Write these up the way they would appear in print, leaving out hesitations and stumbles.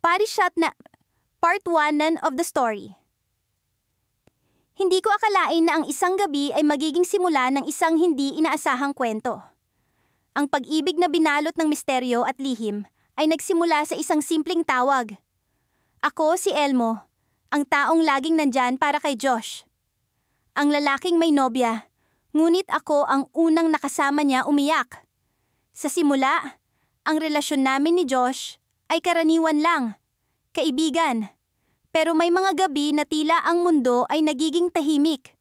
Body shot na part 1 of the story. Hindi ko akalain na ang isang gabi ay magiging simula ng isang hindi inaasahang kwento. Ang pag-ibig na binalot ng misteryo at lihim ay nagsimula sa isang simpleng tawag. Ako si Elmo, ang taong laging nandyan para kay Josh. Ang lalaking may nobya, ngunit ako ang unang nakasama niya umiyak. Sa simula, ang relasyon namin ni Josh ay karaniwan lang, kaibigan. Pero may mga gabi na tila ang mundo ay nagiging tahimik.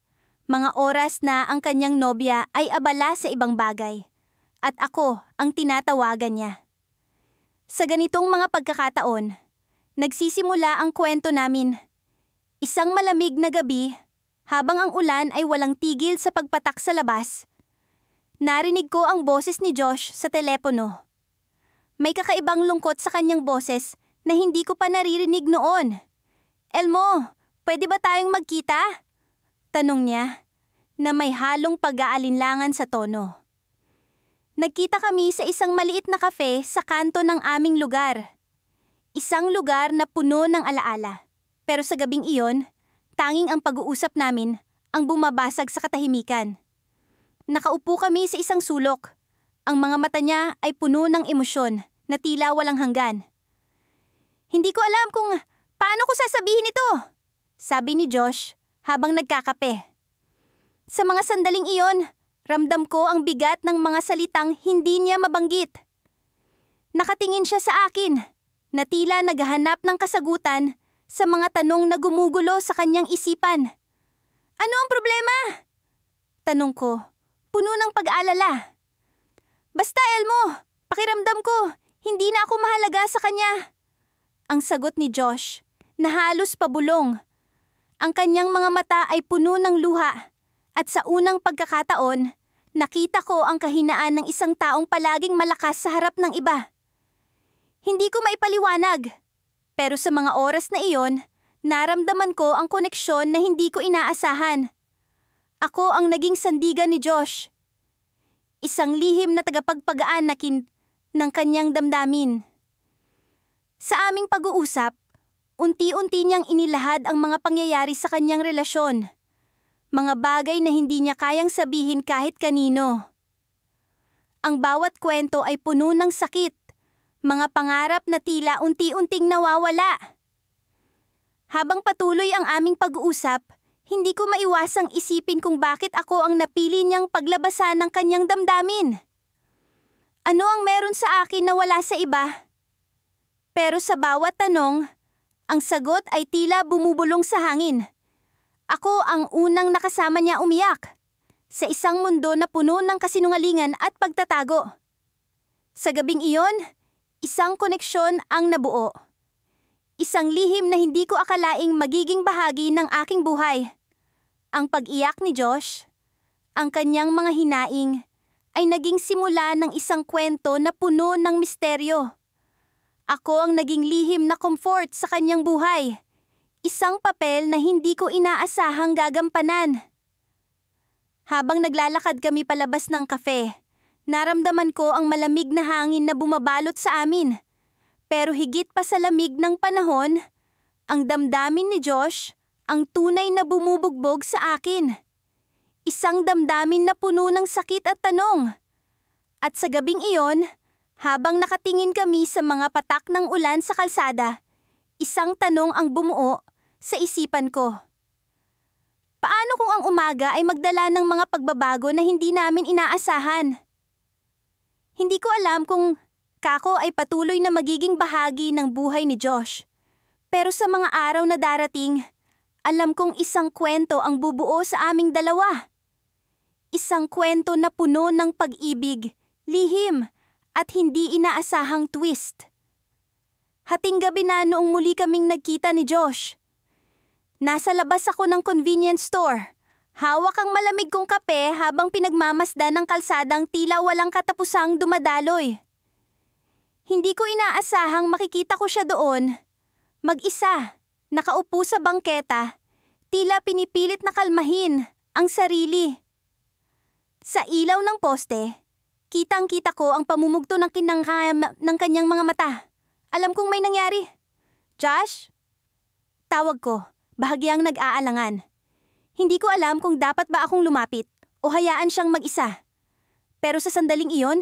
Mga oras na ang kanyang nobya ay abala sa ibang bagay. At ako ang tinatawagan niya. Sa ganitong mga pagkakataon, nagsisimula ang kwento namin. Isang malamig na gabi, habang ang ulan ay walang tigil sa pagpatak sa labas, narinig ko ang boses ni Josh sa telepono. May kakaibang lungkot sa kanyang boses na hindi ko pa naririnig noon. Elmo, pwede ba tayong magkita? Tanong niya, na may halong pag-aalinlangan sa tono. Nagkita kami sa isang maliit na kafe sa kanto ng aming lugar. Isang lugar na puno ng alaala. Pero sa gabing iyon, tanging ang pag-uusap namin ang bumabasag sa katahimikan. Nakaupo kami sa isang sulok. Ang mga mata niya ay puno ng emosyon na tila walang hanggan. Hindi ko alam kung paano ko sasabihin ito, sabi ni Josh habang nagkakape. Sa mga sandaling iyon, ramdam ko ang bigat ng mga salitang hindi niya mabanggit. Nakatingin siya sa akin, na tila naghahanap ng kasagutan sa mga tanong na gumugulo sa kanyang isipan. Ano ang problema? Tanong ko, puno ng pag-aalala. Basta Elmo, pakiramdam ko, hindi na ako mahalaga sa kanya. Ang sagot ni Josh, na halos pabulong. Ang kanyang mga mata ay puno ng luha. At sa unang pagkakataon, nakita ko ang kahinaan ng isang taong palaging malakas sa harap ng iba. Hindi ko maipaliwanag. Pero sa mga oras na iyon, naramdaman ko ang koneksyon na hindi ko inaasahan. Ako ang naging sandigan ni Josh. Isang lihim na tagapagpagaan ng kanyang damdamin. Sa aming pag-uusap, unti-unti niyang inilahad ang mga pangyayari sa kanyang relasyon. Mga bagay na hindi niya kayang sabihin kahit kanino. Ang bawat kwento ay puno ng sakit, mga pangarap na tila unti-unting nawawala. Habang patuloy ang aming pag-uusap, hindi ko maiwasang isipin kung bakit ako ang napili niyang paglabasan ng kanyang damdamin. Ano ang meron sa akin na wala sa iba? Pero sa bawat tanong, ang sagot ay tila bumubulong sa hangin. Ako ang unang nakasama niya umiyak, sa isang mundo na puno ng kasinungalingan at pagtatago. Sa gabing iyon, isang koneksyon ang nabuo. Isang lihim na hindi ko akalaing magiging bahagi ng aking buhay. Ang pag-iyak ni Josh, ang kanyang mga hinaing, ay naging simula ng isang kwento na puno ng misteryo. Ako ang naging lihim na comfort sa kanyang buhay. Isang papel na hindi ko inaasahang gagampanan. Habang naglalakad kami palabas ng kafe, naramdaman ko ang malamig na hangin na bumabalot sa amin. Pero higit pa sa lamig ng panahon, ang damdamin ni Josh ang tunay na bumubugbog sa akin. Isang damdamin na puno ng sakit at tanong. At sa gabing iyon, habang nakatingin kami sa mga patak ng ulan sa kalsada, isang tanong ang bumuo sa isipan ko. Paano kung ang umaga ay magdala ng mga pagbabago na hindi namin inaasahan? Hindi ko alam kung kako ay patuloy na magiging bahagi ng buhay ni Josh. Pero sa mga araw na darating, alam kong isang kwento ang bubuo sa aming dalawa. Isang kwento na puno ng pag-ibig, lihim, at hindi inaasahang twist. Hating gabi na noong muli kaming nagkita ni Josh. Nasa labas ako ng convenience store. Hawak ang malamig kong kape habang pinagmamasdan ng kalsadang tila walang katapusang dumadaloy. Hindi ko inaasahang makikita ko siya doon. Mag-isa, nakaupo sa bangketa, tila pinipilit na kalmahin ang sarili. Sa ilaw ng poste, kitang-kita ko ang pamumugto ng kanyang mga mata. Alam kong may nangyari. Josh? Tawag ko, bahagyang nag-aalangan. Hindi ko alam kung dapat ba akong lumapit o hayaan siyang mag-isa. Pero sa sandaling iyon,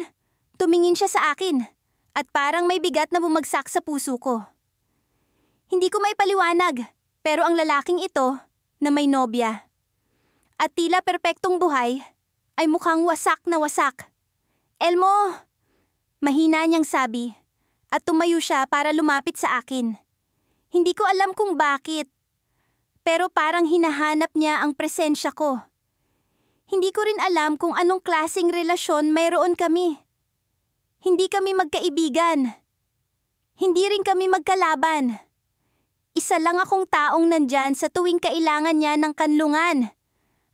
tumingin siya sa akin at parang may bigat na bumagsak sa puso ko. Hindi ko maipaliwanag, pero ang lalaking ito na may nobya at tila perpektong buhay ay mukhang wasak na wasak. Elmo! Mahina niyang sabi at tumayo siya para lumapit sa akin. Hindi ko alam kung bakit, pero parang hinahanap niya ang presensya ko. Hindi ko rin alam kung anong klaseng relasyon mayroon kami. Hindi kami magkaibigan. Hindi rin kami magkalaban. Isa lang akong taong nandyan sa tuwing kailangan niya ng kanlungan.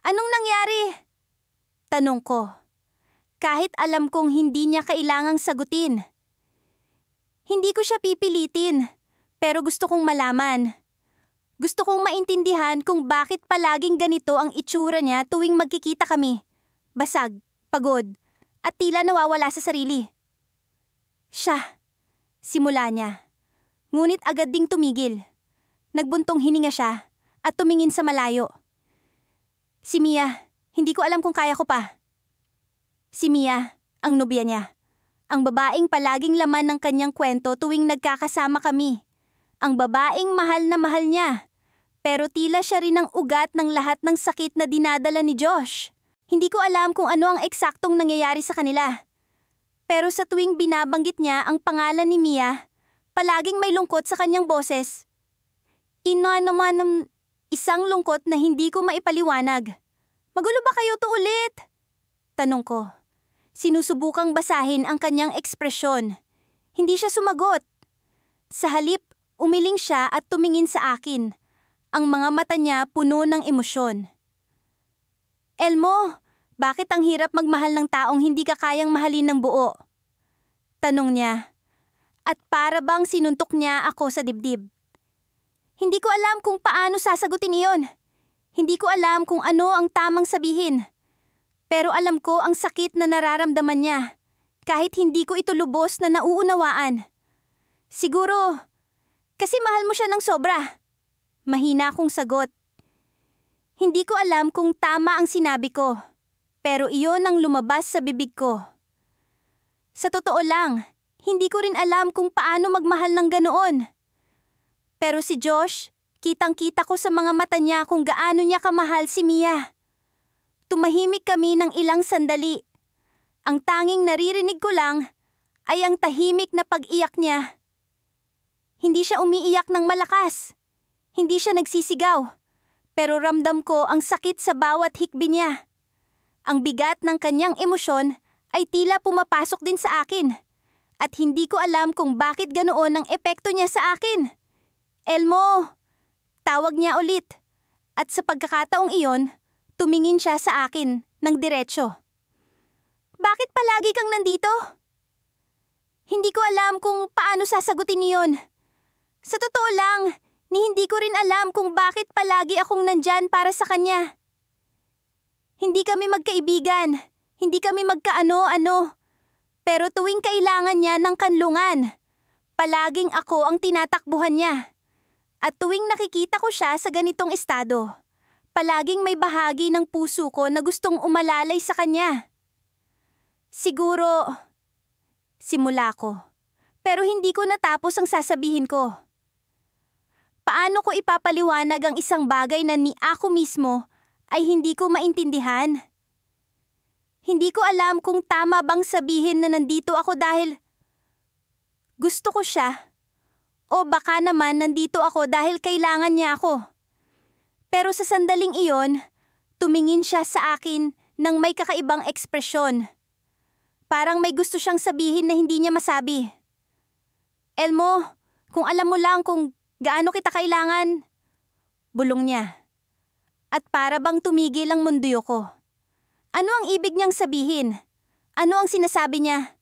Anong nangyari? Tanong ko. Kahit alam kong hindi niya kailangang sagutin. Hindi ko siya pipilitin, pero gusto kong malaman. Gusto kong maintindihan kung bakit palaging ganito ang itsura niya tuwing magkikita kami. Basag, pagod, at tila nawawala sa sarili. Siya. Simula niya. Ngunit agad ding tumigil. Nagbuntong hininga siya at tumingin sa malayo. Si Mia, hindi ko alam kung kaya ko pa. Si Mia, ang nobya niya. Ang babaeng palaging laman ng kanyang kwento tuwing nagkakasama kami. Ang babaeng mahal na mahal niya. Pero tila siya rin ang ugat ng lahat ng sakit na dinadala ni Josh. Hindi ko alam kung ano ang eksaktong nangyayari sa kanila. Pero sa tuwing binabanggit niya ang pangalan ni Mia, palaging may lungkot sa kanyang boses. Ina naman ng isang lungkot na hindi ko maipaliwanag. Magulo ba kayo to ulit? Tanong ko. Sinusubukang basahin ang kanyang ekspresyon. Hindi siya sumagot. Sa halip, umiling siya at tumingin sa akin. Ang mga mata niya puno ng emosyon. Elmo, bakit ang hirap magmahal ng taong hindi ka kayang mahalin ng buo? Tanong niya. At para bang sinuntok niya ako sa dibdib. Hindi ko alam kung paano sasagutin iyon. Hindi ko alam kung ano ang tamang sabihin. Pero alam ko ang sakit na nararamdaman niya, kahit hindi ko ito lubos na nauunawaan. Siguro, kasi mahal mo siya ng sobra. Mahina akong sagot. Hindi ko alam kung tama ang sinabi ko, pero iyon ang lumabas sa bibig ko. Sa totoo lang, hindi ko rin alam kung paano magmahal ng ganoon. Pero si Josh, kitang-kita ko sa mga mata niya kung gaano niya kamahal si Mia. Tumahimik kami ng ilang sandali. Ang tanging naririnig ko lang ay ang tahimik na pag-iyak niya. Hindi siya umiiyak ng malakas. Hindi siya nagsisigaw. Pero ramdam ko ang sakit sa bawat hikbi niya. Ang bigat ng kanyang emosyon ay tila pumapasok din sa akin. At hindi ko alam kung bakit ganoon ang epekto niya sa akin. Elmo! Tawag niya ulit. At sa pagkakataong iyon, tumingin siya sa akin ng diretsyo. Bakit palagi kang nandito? Hindi ko alam kung paano sasagutin niyon. Sa totoo lang, hindi ko rin alam kung bakit palagi akong nandyan para sa kanya. Hindi kami magkaibigan, hindi kami magkaano-ano. Pero tuwing kailangan niya ng kanlungan, palaging ako ang tinatakbuhan niya. At tuwing nakikita ko siya sa ganitong estado, palaging may bahagi ng puso ko na gustong umalalay sa kanya. Siguro, simula ko. Pero hindi ko natapos ang sasabihin ko. Paano ko ipapaliwanag ang isang bagay na ni ako mismo ay hindi ko maintindihan? Hindi ko alam kung tama bang sabihin na nandito ako dahil gusto ko siya. O baka naman nandito ako dahil kailangan niya ako. Pero sa sandaling iyon, tumingin siya sa akin ng may kakaibang ekspresyon. Parang may gusto siyang sabihin na hindi niya masabi. Elmo, kung alam mo lang kung gaano kita kailangan, bulong niya. At para bang tumigil ang munduyo ko. Ano ang ibig niyang sabihin? Ano ang sinasabi niya?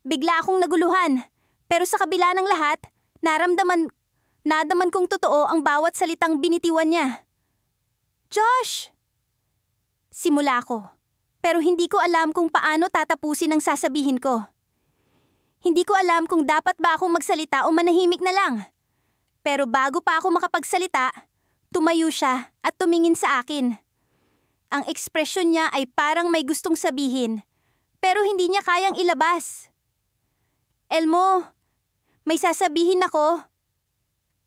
Bigla akong naguluhan, pero sa kabila ng lahat, nadaman kong totoo ang bawat salitang binitiwan niya. Josh! Simula ko, pero hindi ko alam kung paano tatapusin ang sasabihin ko. Hindi ko alam kung dapat ba akong magsalita o manahimik na lang. Pero bago pa ako makapagsalita, tumayo siya at tumingin sa akin. Ang ekspresyon niya ay parang may gustong sabihin, pero hindi niya kayang ilabas. Elmo, may sasabihin ako.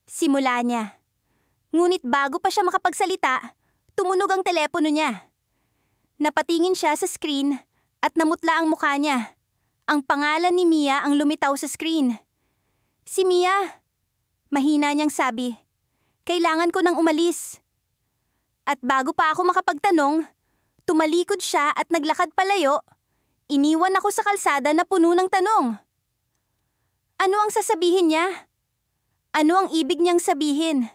Simula niya. Ngunit bago pa siya makapagsalita, tumunog ang telepono niya. Napatingin siya sa screen at namutla ang mukha niya. Ang pangalan ni Mia ang lumitaw sa screen. Si Mia. Mahina niyang sabi. Kailangan ko nang umalis. At bago pa ako makapagtanong, tumalikod siya at naglakad palayo. Iniwan ako sa kalsada na puno ng tanong. Ano ang sasabihin niya? Ano ang ibig niyang sabihin?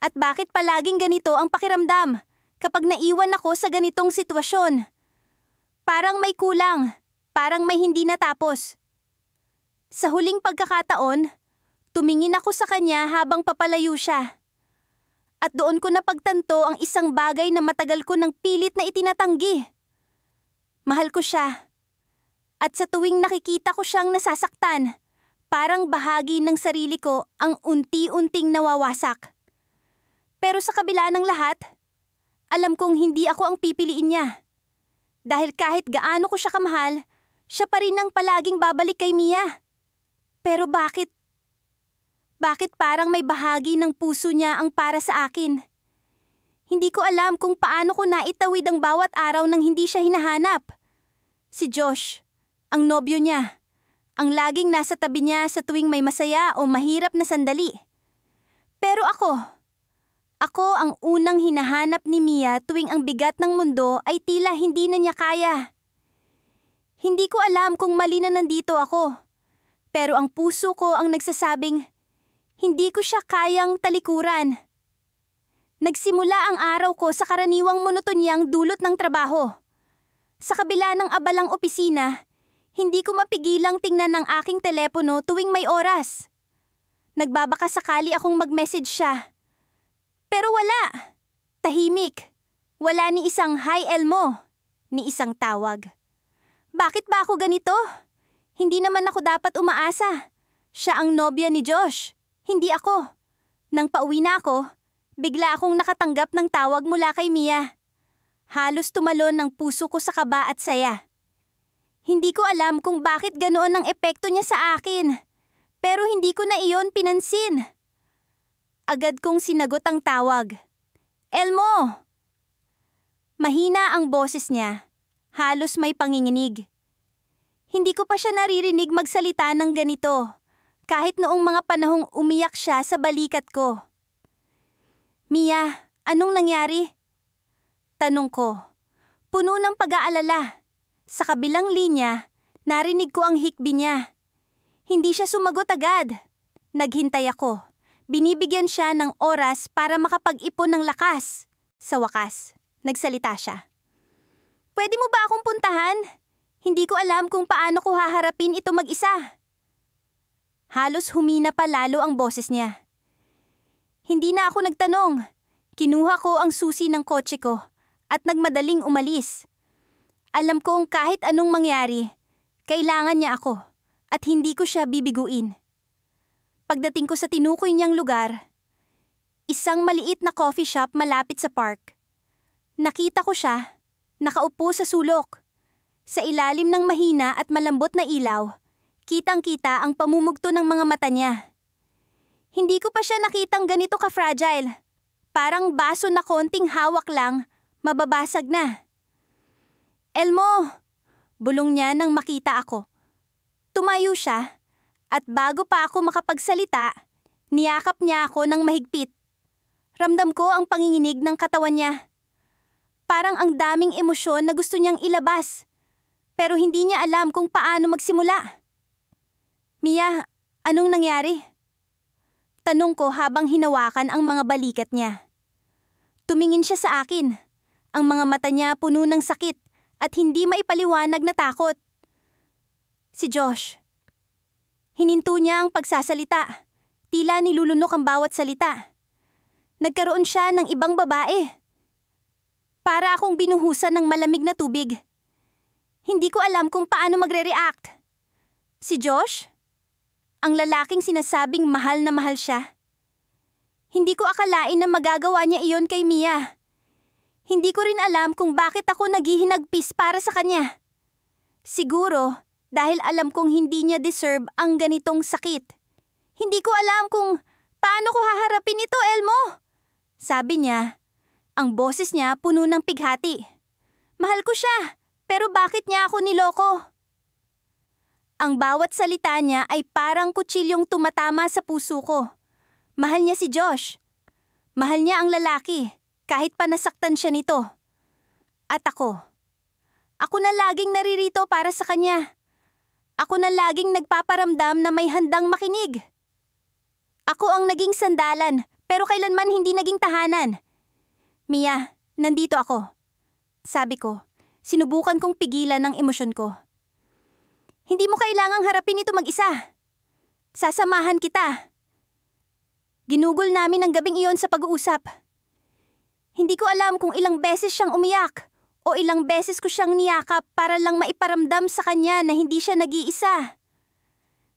At bakit palaging ganito ang pakiramdam kapag naiwan ako sa ganitong sitwasyon? Parang may kulang, parang may hindi natapos. Sa huling pagkakataon, tumingin ako sa kanya habang papalayo siya. At doon ko napagtanto ang isang bagay na matagal ko ng pilit na itinatanggi. Mahal ko siya. At sa tuwing nakikita ko siyang nasasaktan, parang bahagi ng sarili ko ang unti-unting nawawasak. Pero sa kabila ng lahat, alam kong hindi ako ang pipiliin niya. Dahil kahit gaano ko siya kamahal, siya pa rin ang palaging babalik kay Mia. Pero bakit? Bakit parang may bahagi ng puso niya ang para sa akin? Hindi ko alam kung paano ko naitawid ang bawat araw nang hindi siya hinahanap. Si Josh, ang nobyo niya, ang laging nasa tabi niya sa tuwing may masaya o mahirap na sandali. Pero ako ang unang hinahanap ni Mia tuwing ang bigat ng mundo ay tila hindi na niya kaya. Hindi ko alam kung mali na nandito ako, pero ang puso ko ang nagsasabing, hindi ko siya kayang talikuran. Nagsimula ang araw ko sa karaniwang monotonyang dulot ng trabaho. Sa kabila ng abalang opisina, hindi ko mapigilang tingnan ang aking telepono tuwing may oras. Nagbabaka sakali akong mag-message siya. Pero wala. Tahimik. Wala ni isang hi Elmo, ni isang tawag. Bakit ba ako ganito? Hindi naman ako dapat umaasa. Siya ang nobya ni Josh, hindi ako. Nang pauwi na ako, bigla akong nakatanggap ng tawag mula kay Mia. Halos tumalon ang puso ko sa kaba at saya. Hindi ko alam kung bakit ganoon ang epekto niya sa akin, pero hindi ko na iyon pinansin. Agad kong sinagot ang tawag. Elmo! Mahina ang boses niya, halos may panginginig. Hindi ko pa siya naririnig magsalita ng ganito, kahit noong mga panahong umiyak siya sa balikat ko. Mia, anong nangyari? Tanong ko, puno ng pag-aalala. Sa kabilang linya, narinig ko ang hikbi niya. Hindi siya sumagot agad. Naghintay ako. Binibigyan siya ng oras para makapag-ipon ng lakas. Sa wakas, nagsalita siya. Pwede mo ba akong puntahan? Hindi ko alam kung paano ko haharapin ito mag-isa. Halos humina pa lalo ang boses niya. Hindi na ako nagtanong. Kinuha ko ang susi ng kotse ko at nagmadaling umalis. Alam kong kahit anong mangyari, kailangan niya ako at hindi ko siya bibiguin. Pagdating ko sa tinukoy niyang lugar, isang maliit na coffee shop malapit sa park. Nakita ko siya, nakaupo sa sulok. Sa ilalim ng mahina at malambot na ilaw, kitang-kita ang pamumugto ng mga mata niya. Hindi ko pa siya nakitang ganito ka-fragile. Parang baso na konting hawak lang, mababasag na. Elmo! Bulong niya nang makita ako. Tumayo siya. At bago pa ako makapagsalita, niyakap niya ako ng mahigpit. Ramdam ko ang panginginig ng katawan niya. Parang ang daming emosyon na gusto niyang ilabas, pero hindi niya alam kung paano magsimula. Mia, anong nangyari? Tanong ko habang hinawakan ang mga balikat niya. Tumingin siya sa akin. Ang mga mata niya puno ng sakit at hindi maipaliwanag na takot. Si Josh. Hininto niya ang pagsasalita. Tila nilulunok ang bawat salita. Nagkaroon siya ng ibang babae. Para akong binuhusan ng malamig na tubig. Hindi ko alam kung paano magre-react. Si Josh? Ang lalaking sinasabing mahal na mahal siya. Hindi ko akalain na magagawa niya iyon kay Mia. Hindi ko rin alam kung bakit ako naghihinagpis para sa kanya. Siguro dahil alam kong hindi niya deserve ang ganitong sakit. Hindi ko alam kung paano ko haharapin ito, Elmo. Sabi niya, ang boses niya puno ng pighati. Mahal ko siya, pero bakit niya ako niloko? Ang bawat salita niya ay parang kutsilyong tumatama sa puso ko. Mahal niya si Josh. Mahal niya ang lalaki, kahit pa nasaktan siya nito. At ako. Ako na laging naririto para sa kanya. Ako na laging nagpaparamdam na may handang makinig. Ako ang naging sandalan, pero kailanman hindi naging tahanan. Mia, nandito ako. Sabi ko, sinubukan kong pigilan ang emosyon ko. Hindi mo kailangang harapin ito mag-isa. Sasamahan kita. Ginugol namin ang gabing iyon sa pag-uusap. Hindi ko alam kung ilang beses siyang umiyak o ilang beses ko siyang niyakap para lang maiparamdam sa kanya na hindi siya nag-iisa.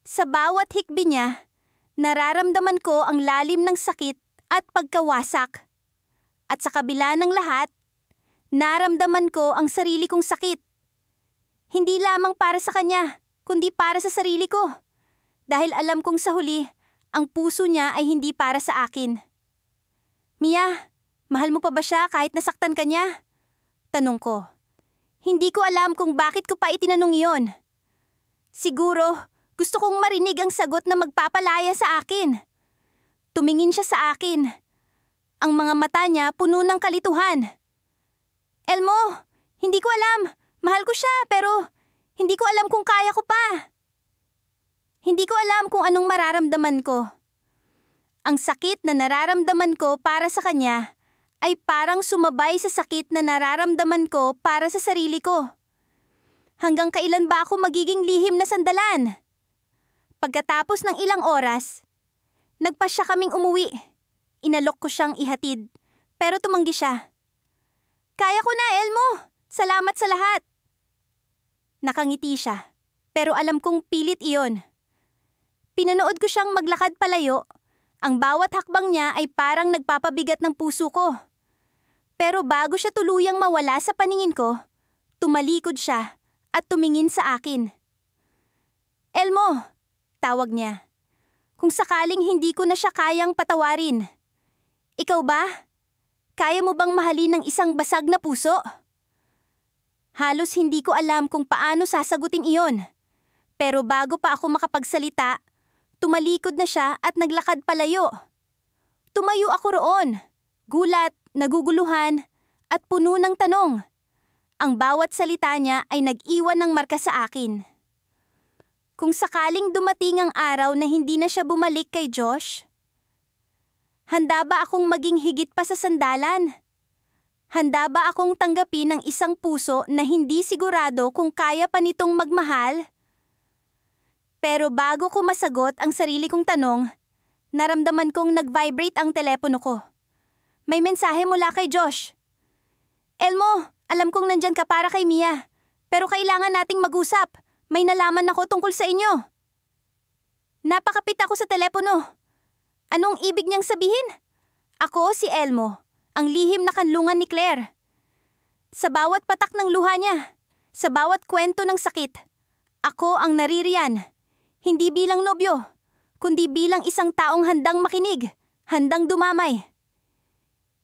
Sa bawat hikbi niya, nararamdaman ko ang lalim ng sakit at pagkawasak. At sa kabila ng lahat, naramdaman ko ang sarili kong sakit. Hindi lamang para sa kanya, kundi para sa sarili ko. Dahil alam kong sa huli, ang puso niya ay hindi para sa akin. Mia, mahal mo pa ba siya kahit nasaktan ka niya? Tanong ko. Hindi ko alam kung bakit ko pa itinanong iyon. Siguro, gusto kong marinig ang sagot na magpapalaya sa akin. Tumingin siya sa akin. Ang mga mata niya puno ng kalituhan. Elmo, hindi ko alam. Mahal ko siya pero hindi ko alam kung kaya ko pa. Hindi ko alam kung anong mararamdaman ko. Ang sakit na nararamdaman ko para sa kanya ay parang sumabay sa sakit na nararamdaman ko para sa sarili ko. Hanggang kailan ba ako magiging lihim na sandalan? Pagkatapos ng ilang oras, nagpasya kaming umuwi. Inalok ko siyang ihatid, pero tumanggi siya. Kaya ko na, Elmo. Salamat sa lahat. Nakangiti siya, pero alam kong pilit iyon. Pinanood ko siyang maglakad palayo. Ang bawat hakbang niya ay parang nagpapabigat ng puso ko. Pero bago siya tuluyang mawala sa paningin ko, tumalikod siya at tumingin sa akin. Elmo, tawag niya. Kung sakaling hindi ko na siya kayang patawarin. Ikaw ba? Kaya mo bang mahalin ng isang basag na puso? Halos hindi ko alam kung paano sasagutin iyon. Pero bago pa ako makapagsalita, tumalikod na siya at naglakad palayo. Tumayo ako roon, gulat, naguguluhan, at puno ng tanong. Ang bawat salita niya ay nag-iwan ng marka sa akin. Kung sakaling dumating ang araw na hindi na siya bumalik kay Josh, handa ba akong maging higit pa sa sandalan? Handa ba akong tanggapin ang isang puso na hindi sigurado kung kaya pa nitong magmahal? Pero bago ko masagot ang sarili kong tanong, naramdaman kong nag-vibrate ang telepono ko. May mensahe mula kay Josh. Elmo, alam kong nandyan ka para kay Mia, pero kailangan nating mag-usap. May nalaman ako tungkol sa inyo. Napakapit ako sa telepono. Anong ibig niyang sabihin? Ako si Elmo, ang lihim na kanlungan ni Claire. Sa bawat patak ng luha niya, sa bawat kwento ng sakit, ako ang naririyan. Hindi bilang nobyo, kundi bilang isang taong handang makinig, handang dumamay.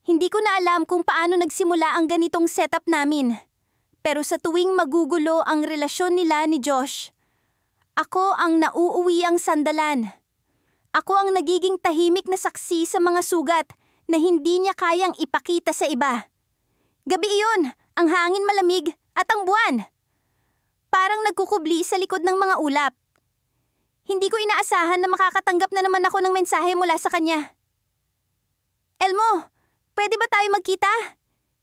Hindi ko na alam kung paano nagsimula ang ganitong setup namin. Pero sa tuwing magugulo ang relasyon nila ni Josh, ako ang nauuwi ang sandalan. Ako ang nagiging tahimik na saksi sa mga sugat na hindi niya kayang ipakita sa iba. Gabi iyon, ang hangin malamig at ang buwan. Parang nagkukubli sa likod ng mga ulap. Hindi ko inaasahan na makakatanggap na naman ako ng mensahe mula sa kanya. Elmo, pwede ba tayo magkita?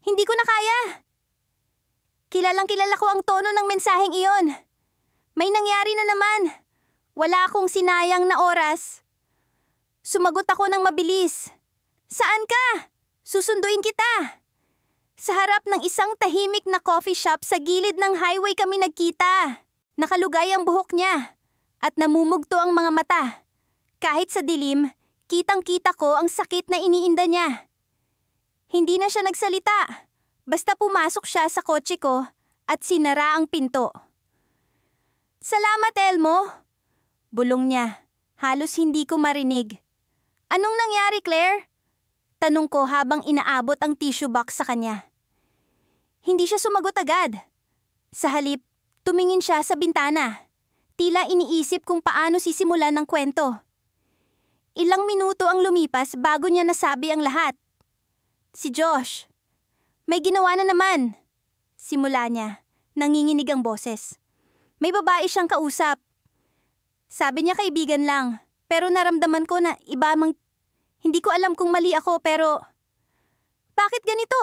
Hindi ko na kaya. Kilalang kilala ko ang tono ng mensaheng iyon. May nangyari na naman. Wala akong sinayang na oras. Sumagot ako ng mabilis. Saan ka? Susunduin kita. Sa harap ng isang tahimik na coffee shop sa gilid ng highway kami nagkita. Nakalugay ang buhok niya at namumugto ang mga mata. Kahit sa dilim, Kitang-kita ko ang sakit na iniinda niya. Hindi na siya nagsalita. Basta pumasok siya sa kotse ko at sinara ang pinto. "Salamat, Elmo!" Bulong niya. Halos hindi ko marinig. "Anong nangyari, Claire?" Tanong ko habang inaabot ang tissue box sa kanya. Hindi siya sumagot agad. Sa halip, tumingin siya sa bintana. Tila iniisip kung paano sisimulan ng kwento. Ilang minuto ang lumipas bago niya nasabi ang lahat. "Si Josh. May ginawa na naman." Simula niya, nanginginig ang boses. May babae siyang kausap. Sabi niya kaibigan lang, pero naramdaman ko na iba mang... Hindi ko alam kung mali ako pero... Bakit ganito?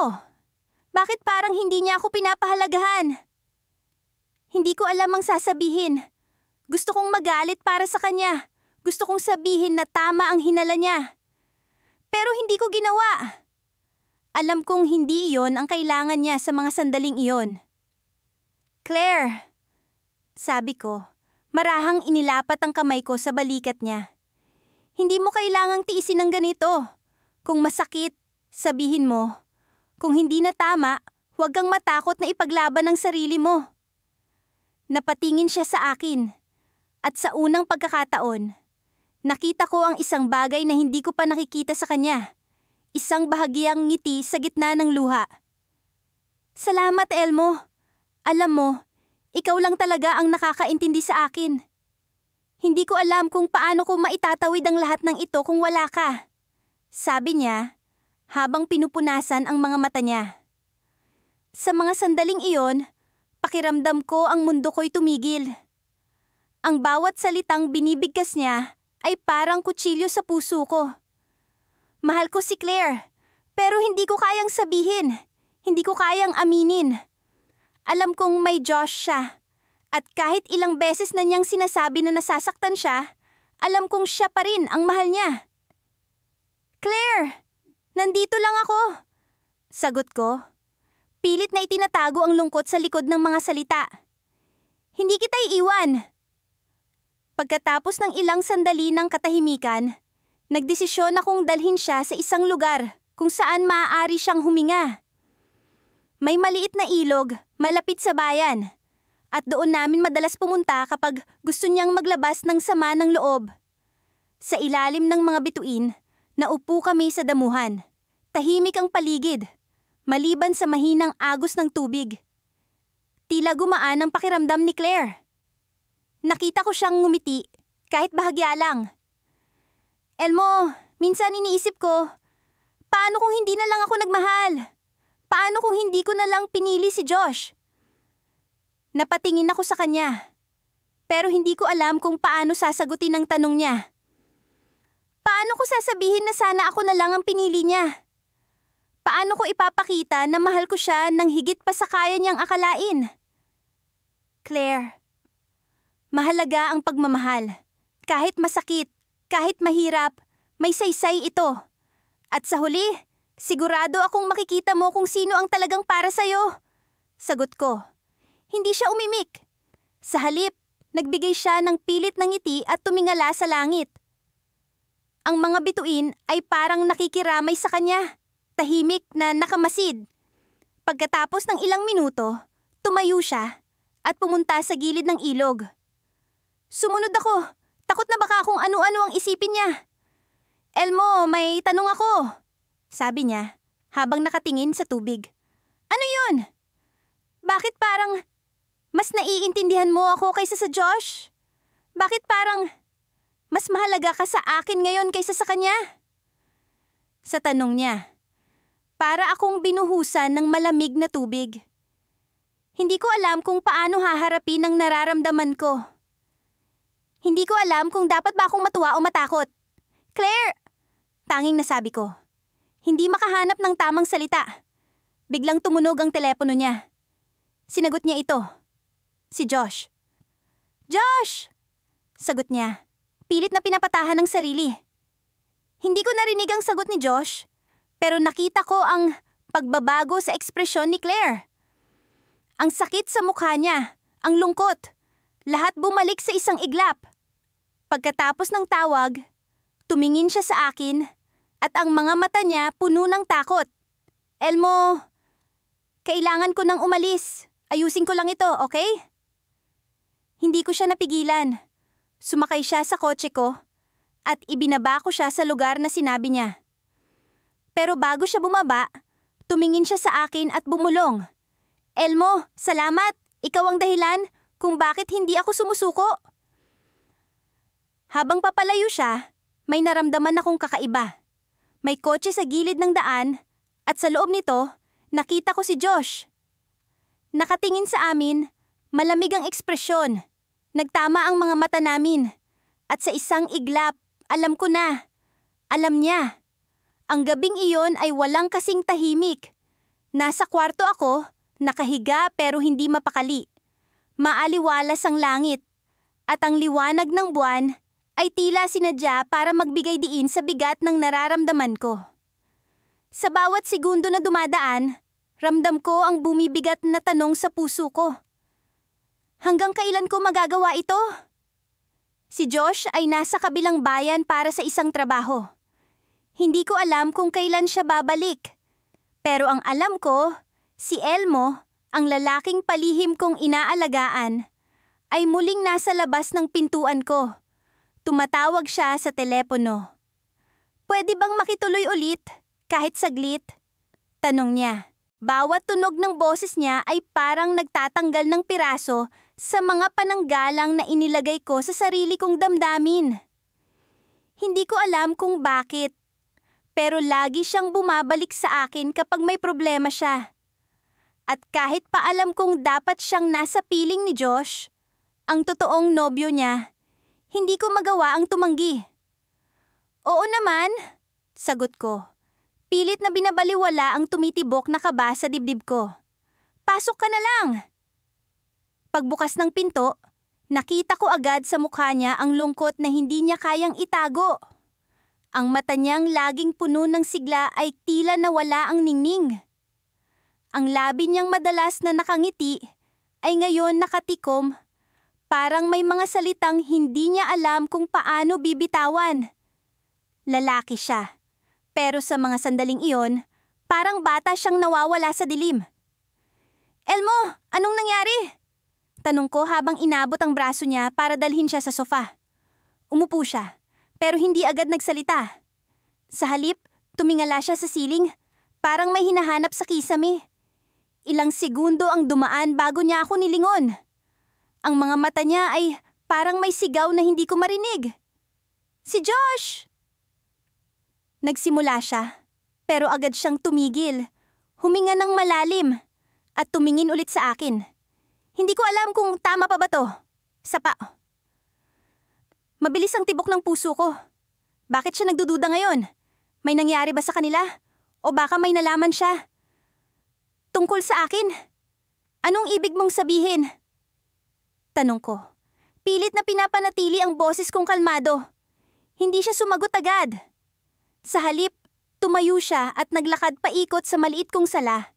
Bakit parang hindi niya ako pinapahalagahan? Hindi ko alam ang sasabihin. Gusto kong magalit para sa kanya. Gusto kong sabihin na tama ang hinala niya. Pero hindi ko ginawa. Alam kong hindi iyon ang kailangan niya sa mga sandaling iyon. "Claire," sabi ko, marahang inilapat ang kamay ko sa balikat niya. "Hindi mo kailangang tiisin ng ganito. Kung masakit, sabihin mo. Kung hindi na tama, huwag kang matakot na ipaglaban ang sarili mo." Napatingin siya sa akin. At sa unang pagkakataon, nakita ko ang isang bagay na hindi ko pa nakikita sa kanya. Isang bahagyang ngiti sa gitna ng luha. "Salamat, Elmo. Alam mo, ikaw lang talaga ang nakakaintindi sa akin. Hindi ko alam kung paano ko maitatawid ang lahat ng ito kung wala ka." Sabi niya, habang pinupunasan ang mga mata niya. Sa mga sandaling iyon, pakiramdam ko ang mundo ko'y tumigil. Ang bawat salitang binibigkas niya ay parang kutsilyo sa puso ko. Mahal ko si Claire, pero hindi ko kayang sabihin. Hindi ko kayang aminin. Alam kong may Josh siya. At kahit ilang beses na niyang sinasabi na nasasaktan siya, alam kong siya pa rin ang mahal niya. "Claire, nandito lang ako." Sagot ko. Pilit na itinatago ang lungkot sa likod ng mga salita. "Hindi kita iiwan." Pagkatapos ng ilang sandali ng katahimikan, nagdesisyon akong dalhin siya sa isang lugar kung saan maaari siyang huminga. May maliit na ilog malapit sa bayan at doon namin madalas pumunta kapag gusto niyang maglabas ng sama ng loob. Sa ilalim ng mga bituin, naupo kami sa damuhan. Tahimik ang paligid, maliban sa mahinang agos ng tubig. Tila gumaan ang pakiramdam ni Claire. Nakita ko siyang ngumiti, kahit bahagya lang. "Elmo, minsan iniisip ko, paano kung hindi na lang ako nagmahal? Paano kung hindi ko na lang pinili si Josh?" Napatingin ako sa kanya, pero hindi ko alam kung paano sasagutin ang tanong niya. Paano ko sasabihin na sana ako na lang ang pinili niya? Paano ko ipapakita na mahal ko siya nang higit pa sa kaya niyang akalain? Claire, mahalaga ang pagmamahal. Kahit masakit, kahit mahirap, may saysay ito. At sa huli, sigurado akong makikita mo kung sino ang talagang para sa'yo. Sagot ko. Hindi siya umimik. Sa halip, nagbigay siya ng pilit ng ngiti at tumingala sa langit. Ang mga bituin ay parang nakikiramay sa kanya, tahimik na nakamasid. Pagkatapos ng ilang minuto, tumayo siya at pumunta sa gilid ng ilog. Sumunod ako. Takot na baka kung ano-ano ang isipin niya. "Elmo, may tanong ako," sabi niya habang nakatingin sa tubig. "Ano yun? Bakit parang mas naiintindihan mo ako kaysa sa Josh? Bakit parang mas mahalaga ka sa akin ngayon kaysa sa kanya?" Sa tanong niya, para akong binuhusan ng malamig na tubig. Hindi ko alam kung paano haharapin ang nararamdaman ko. Hindi ko alam kung dapat ba akong matuwa o matakot. "Claire!" Tanging nasabi ko. Hindi makahanap ng tamang salita. Biglang tumunog ang telepono niya. Sinagot niya ito. Si Josh. "Josh!" Sagot niya. Pilit na pinapatahan ng sarili. Hindi ko narinig ang sagot ni Josh, pero nakita ko ang pagbabago sa ekspresyon ni Claire. Ang sakit sa mukha niya, ang lungkot, lahat bumalik sa isang iglap. Pagkatapos ng tawag, tumingin siya sa akin at ang mga mata niya puno ng takot. Elmo, kailangan ko nang umalis. Ayusin ko lang ito, okay? Hindi ko siya napigilan. Sumakay siya sa kotse ko at ibinaba ko siya sa lugar na sinabi niya. Pero bago siya bumaba, tumingin siya sa akin at bumulong. Elmo, salamat! Ikaw ang dahilan kung bakit hindi ako sumusuko. Habang papalayo siya, may naramdaman akong kakaiba. May kotse sa gilid ng daan at sa loob nito, nakita ko si Josh. Nakatingin sa amin, malamig ang ekspresyon. Nagtama ang mga mata namin. At sa isang iglap, alam ko na. Alam niya. Ang gabing iyon ay walang kasing tahimik. Nasa kwarto ako, nakahiga pero hindi mapakali. Maaliwalas ang langit. At ang liwanag ng buwan ay tila sinadya para magbigay diin sa bigat ng nararamdaman ko. Sa bawat segundo na dumadaan, ramdam ko ang bumibigat na tanong sa puso ko. Hanggang kailan ko magagawa ito? Si Josh ay nasa kabilang bayan para sa isang trabaho. Hindi ko alam kung kailan siya babalik. Pero ang alam ko, si Elmo, ang lalaking palihim kong inaalagaan, ay muling nasa labas ng pintuan ko. Tumatawag siya sa telepono. Pwede bang makituloy ulit, kahit saglit? Tanong niya. Bawat tunog ng boses niya ay parang nagtatanggal ng piraso sa mga pananggalang na inilagay ko sa sarili kong damdamin. Hindi ko alam kung bakit, pero lagi siyang bumabalik sa akin kapag may problema siya. At kahit pa alam kong dapat siyang nasa piling ni Josh, ang totoong nobyo niya, hindi ko magawa ang tumanggi. Oo naman, sagot ko. Pilit na binabaliwala ang tumitibok na kaba sa dibdib ko. Pasok ka na lang! Pagbukas ng pinto, nakita ko agad sa mukha niya ang lungkot na hindi niya kayang itago. Ang mata niyang laging puno ng sigla ay tila nawala ang ningning. Ang labi niyang madalas na nakangiti ay ngayon nakatikom. Parang may mga salitang hindi niya alam kung paano bibitawan. Lalaki siya. Pero sa mga sandaling iyon, parang bata siyang nawawala sa dilim. Elmo, anong nangyari? Tanong ko habang inabot ang braso niya para dalhin siya sa sofa. Umupo siya, pero hindi agad nagsalita. Sa halip, tumingala siya sa siling, parang may hinahanap sa kisame. Ilang segundo ang dumaan bago niya ako nilingon. Ang mga mata niya ay parang may sigaw na hindi ko marinig. Si Josh! Nagsimula siya, pero agad siyang tumigil. Huminga ng malalim at tumingin ulit sa akin. Hindi ko alam kung tama pa ba to. Sapa. Mabilis ang tibok ng puso ko. Bakit siya nagdududa ngayon? May nangyari ba sa kanila? O baka may nalaman siya? Tungkol sa akin? Anong ibig mong sabihin? Tanong ko. Pilit na pinapanatili ang boses kong kalmado. Hindi siya sumagot agad. Sa halip, tumayo siya at naglakad paikot sa maliit kong sala.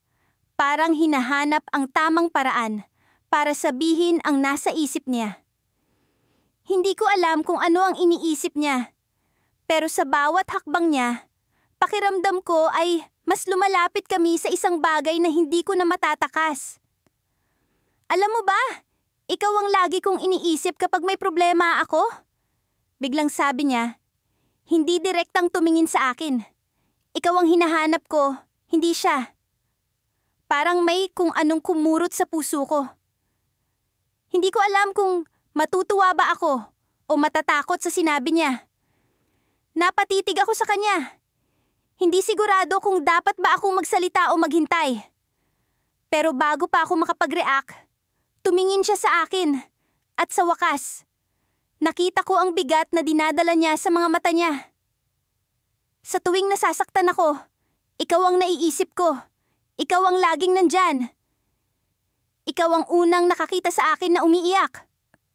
Parang hinahanap ang tamang paraan para sabihin ang nasa isip niya. Hindi ko alam kung ano ang iniisip niya. Pero sa bawat hakbang niya, pakiramdam ko ay mas lumalapit kami sa isang bagay na hindi ko na matatakas. Alam mo ba, ikaw ang lagi kong iniisip kapag may problema ako? Biglang sabi niya, hindi direktang tumingin sa akin. Ikaw ang hinahanap ko, hindi siya. Parang may kung anong kumurot sa puso ko. Hindi ko alam kung matutuwa ba ako o matatakot sa sinabi niya. Napatitig ako sa kanya. Hindi sigurado kung dapat ba akong magsalita o maghintay. Pero bago pa ako makapag-react, tumingin siya sa akin at sa wakas, nakita ko ang bigat na dinadala niya sa mga mata niya. Sa tuwing nasasaktan ako, ikaw ang naiisip ko. Ikaw ang laging nandyan. Ikaw ang unang nakakita sa akin na umiiyak.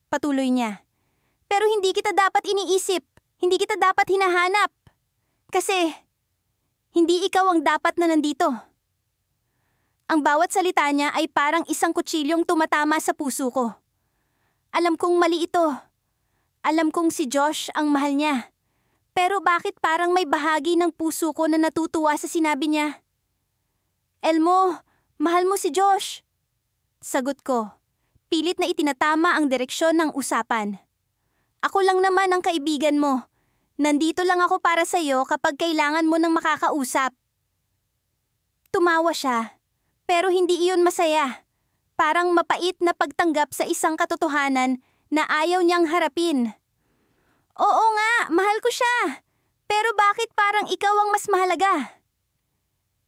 Patuloy niya. Pero hindi kita dapat iniisip. Hindi kita dapat hinahanap. Kasi hindi ikaw ang dapat na nandito. Ang bawat salita niya ay parang isang kutsilyong tumatama sa puso ko. Alam kong mali ito. Alam kong si Josh ang mahal niya. Pero bakit parang may bahagi ng puso ko na natutuwa sa sinabi niya? Elmo, mahal mo si Josh. Sagot ko. Pilit na itinatama ang direksyon ng usapan. Ako lang naman ang kaibigan mo. Nandito lang ako para sa iyo kapag kailangan mo ng makakausap. Tumawa siya, pero hindi iyon masaya. Parang mapait na pagtanggap sa isang katotohanan na ayaw niyang harapin. Oo nga, mahal ko siya. Pero bakit parang ikaw ang mas mahalaga?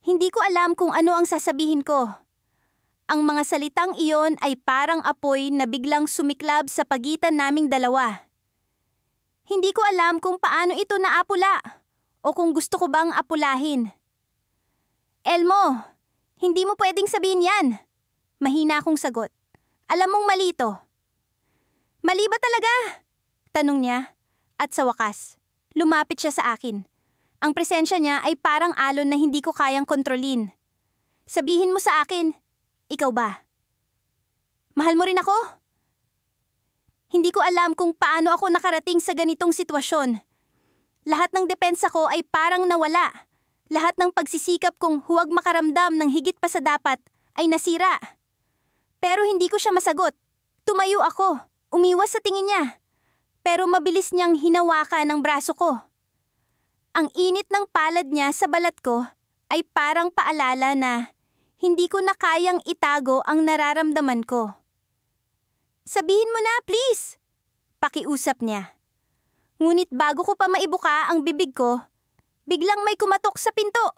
Hindi ko alam kung ano ang sasabihin ko. Ang mga salitang iyon ay parang apoy na biglang sumiklab sa pagitan naming dalawa. Hindi ko alam kung paano ito naapula o kung gusto ko bang apulahin. Elmo, hindi mo pwedeng sabihin yan. Mahina akong sagot. Alam mong mali ito. Mali ba talaga? Tanong niya. At sa wakas, lumapit siya sa akin. Ang presensya niya ay parang alon na hindi ko kayang kontrolin. Sabihin mo sa akin, ikaw ba? Mahal mo rin ako? Hindi ko alam kung paano ako nakarating sa ganitong sitwasyon. Lahat ng depensa ko ay parang nawala. Lahat ng pagsisikap kong huwag makaramdam ng higit pa sa dapat ay nasira. Pero hindi ko siya masagot. Tumayo ako, umiwas sa tingin niya. Pero mabilis niyang hinawakan ang braso ko. Ang init ng palad niya sa balat ko ay parang paalala na hindi ko na kayang itago ang nararamdaman ko. Sabihin mo na, please! Pakiusap niya. Ngunit bago ko pa maibuka ang bibig ko, biglang may kumatok sa pinto.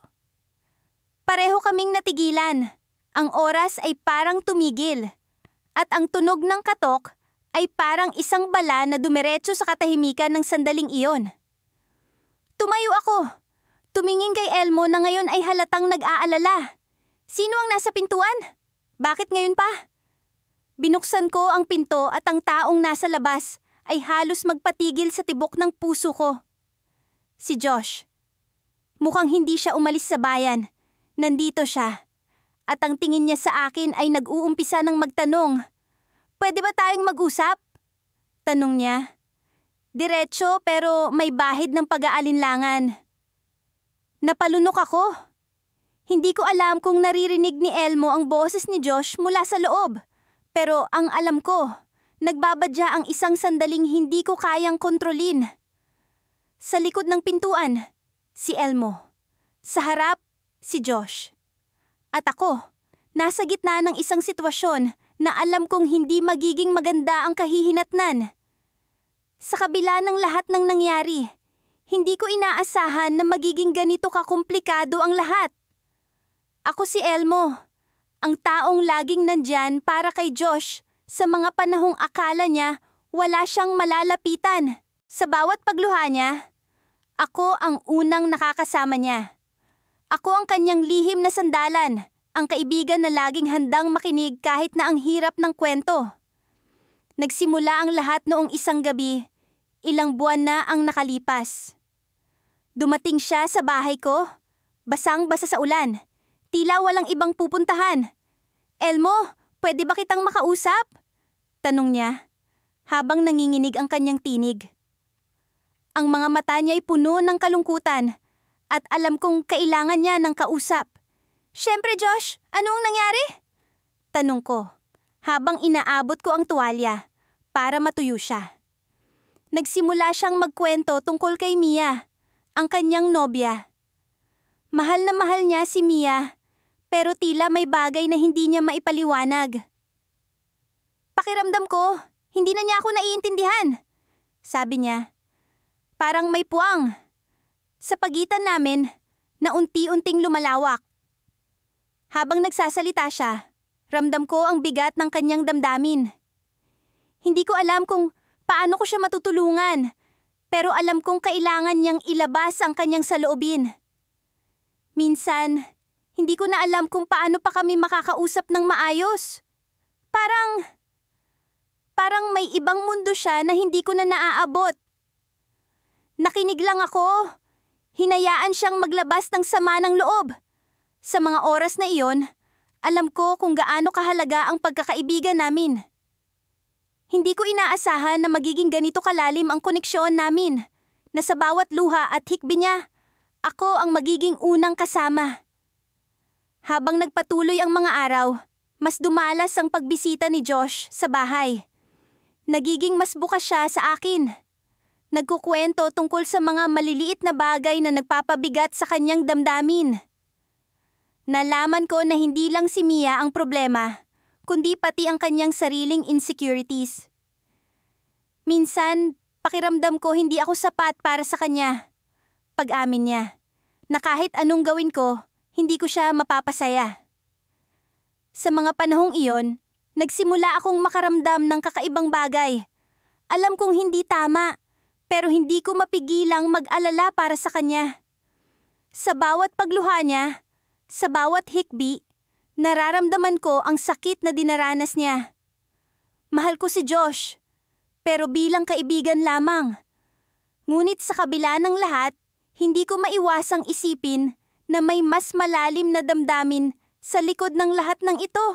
Pareho kaming natigilan. Ang oras ay parang tumigil. At ang tunog ng katok ay parang isang bala na dumiretso sa katahimikan ng sandaling iyon. Tumayo ako. Tumingin kay Elmo na ngayon ay halatang nag-aalala. Sino ang nasa pintuan? Bakit ngayon pa? Binuksan ko ang pinto at ang taong nasa labas ay halos magpatigil sa tibok ng puso ko. Si Josh. Mukhang hindi siya umalis sa bayan. Nandito siya. At ang tingin niya sa akin ay nag-uumpisa ng magtanong. Pwede ba tayong mag-usap? Tanong niya. Diretso pero may bahid ng pag-aalinlangan. Napalunok ako. Hindi ko alam kung naririnig ni Elmo ang boses ni Josh mula sa loob. Pero ang alam ko, nagbabadya ang isang sandaling hindi ko kayang kontrolin. Sa likod ng pintuan, si Elmo. Sa harap, si Josh. At ako, nasa gitna ng isang sitwasyon na alam kong hindi magiging maganda ang kahihinatnan. Sa kabila ng lahat ng nangyari, hindi ko inaasahan na magiging ganito kakomplikado ang lahat. Ako si Elmo, ang taong laging nandyan para kay Josh sa mga panahong akala niya wala siyang malalapitan. Sa bawat pagluha niya, ako ang unang nakakasama niya. Ako ang kanyang lihim na sandalan. Ang kaibigan na laging handang makinig kahit na ang hirap ng kwento. Nagsimula ang lahat noong isang gabi, ilang buwan na ang nakalipas. Dumating siya sa bahay ko, basang-basa sa ulan, tila walang ibang pupuntahan. Elmo, pwede ba kitang makausap? Tanong niya, habang nanginginig ang kanyang tinig. Ang mga mata niya ay puno ng kalungkutan at alam kong kailangan niya ng kausap. Siyempre, Josh, anong nangyari? Tanong ko, habang inaabot ko ang tuwalya para matuyo siya. Nagsimula siyang magkwento tungkol kay Mia, ang kanyang nobya. Mahal na mahal niya si Mia, pero tila may bagay na hindi niya maipaliwanag. Pakiramdam ko, hindi na niya ako naiintindihan, sabi niya. Parang may puwang sa pagitan namin na unti-unting lumalawak. Habang nagsasalita siya, ramdam ko ang bigat ng kanyang damdamin. Hindi ko alam kung paano ko siya matutulungan, pero alam kong kailangan niyang ilabas ang kanyang saloobin. Minsan, hindi ko na alam kung paano pa kami makakausap ng maayos. Parang may ibang mundo siya na hindi ko na naaabot. Nakinig lang ako. Hinayaan siyang maglabas ng sama ng loob. Sa mga oras na iyon, alam ko kung gaano kahalaga ang pagkakaibigan namin. Hindi ko inaasahan na magiging ganito kalalim ang koneksyon namin. na sa bawat luha at hikbi niya, ako ang magiging unang kasama. Habang nagpatuloy ang mga araw, mas dumalas ang pagbisita ni Josh sa bahay. Nagiging mas bukas siya sa akin. Nagkukwento tungkol sa mga maliliit na bagay na nagpapabigat sa kanyang damdamin. Nalaman ko na hindi lang si Mia ang problema, kundi pati ang kanyang sariling insecurities. Minsan, pakiramdam ko hindi ako sapat para sa kanya. Pag-amin niya, na kahit anong gawin ko, hindi ko siya mapapasaya. Sa mga panahong iyon, nagsimula akong makaramdam ng kakaibang bagay. Alam kong hindi tama, pero hindi ko mapigilang mag-alala para sa kanya. Sa bawat pagluha niya, sa bawat hikbi, nararamdaman ko ang sakit na dinaranas niya. Mahal ko si Josh, pero bilang kaibigan lamang. Ngunit sa kabila ng lahat, hindi ko maiwasang isipin na may mas malalim na damdamin sa likod ng lahat ng ito.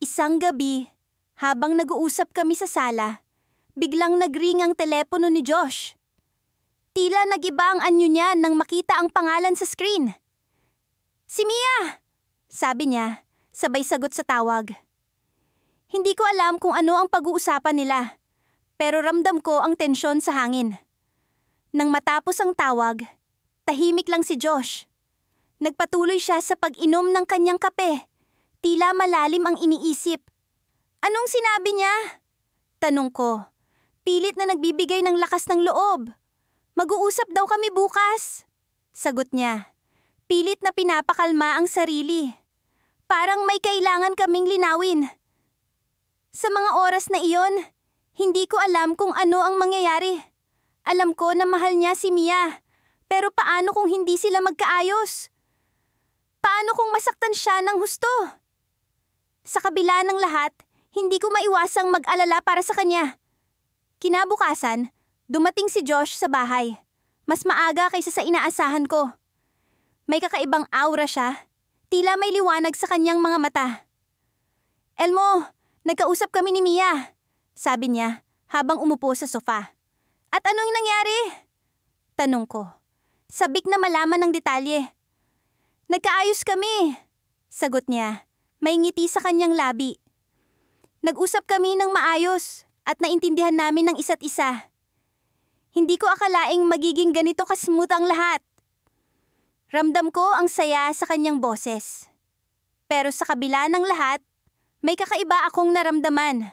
Isang gabi, habang nag-uusap kami sa sala, biglang nag-ring ang telepono ni Josh. Tila nag-iba ang anyo niya nang makita ang pangalan sa screen. "Si Mia!" sabi niya, sabay sagot sa tawag. Hindi ko alam kung ano ang pag-uusapan nila, pero ramdam ko ang tensyon sa hangin. Nang matapos ang tawag, tahimik lang si Josh. Nagpatuloy siya sa pag-inom ng kanyang kape. Tila malalim ang iniisip. "Anong sinabi niya?" tanong ko. Pilit na nagbibigay ng lakas ng loob. "Mag-uusap daw kami bukas," sagot niya. Pilit na pinapakalma ang sarili. Parang may kailangan kaming linawin. Sa mga oras na iyon, hindi ko alam kung ano ang mangyayari. Alam ko na mahal niya si Mia, pero paano kung hindi sila magkaayos? Paano kung masaktan siya ng husto? Sa kabila ng lahat, hindi ko maiwasang mag-alala para sa kanya. Kinabukasan, dumating si Josh sa bahay. Mas maaga kaysa sa inaasahan ko. May kakaibang aura siya. Tila may liwanag sa kanyang mga mata. "Elmo, nagkausap kami ni Mia," sabi niya habang umupo sa sofa. "At anong nangyari?" tanong ko. Sabik na malaman ng detalye. "Nagkaayos kami," sagot niya. May ngiti sa kanyang labi. "Nag-usap kami ng maayos at naintindihan namin ng isa't isa. Hindi ko akalaing magiging ganito ka-smooth ang lahat." Ramdam ko ang saya sa kanyang boses. Pero sa kabila ng lahat, may kakaiba akong naramdaman.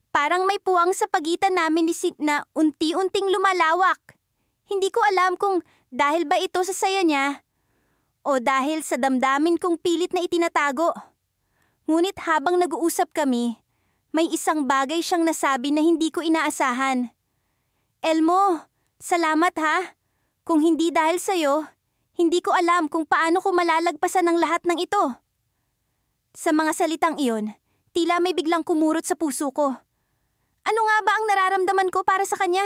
Parang may puwang sa pagitan namin ni Sid na unti-unting lumalawak. Hindi ko alam kung dahil ba ito sa saya niya o dahil sa damdamin kong pilit na itinatago. Ngunit habang nag-uusap kami, may isang bagay siyang nasabi na hindi ko inaasahan. "Elmo, salamat ha. Kung hindi dahil sa'yo, hindi ko alam kung paano ko malalagpasan ang lahat ng ito." Sa mga salitang iyon, tila may biglang kumurot sa puso ko. Ano nga ba ang nararamdaman ko para sa kanya?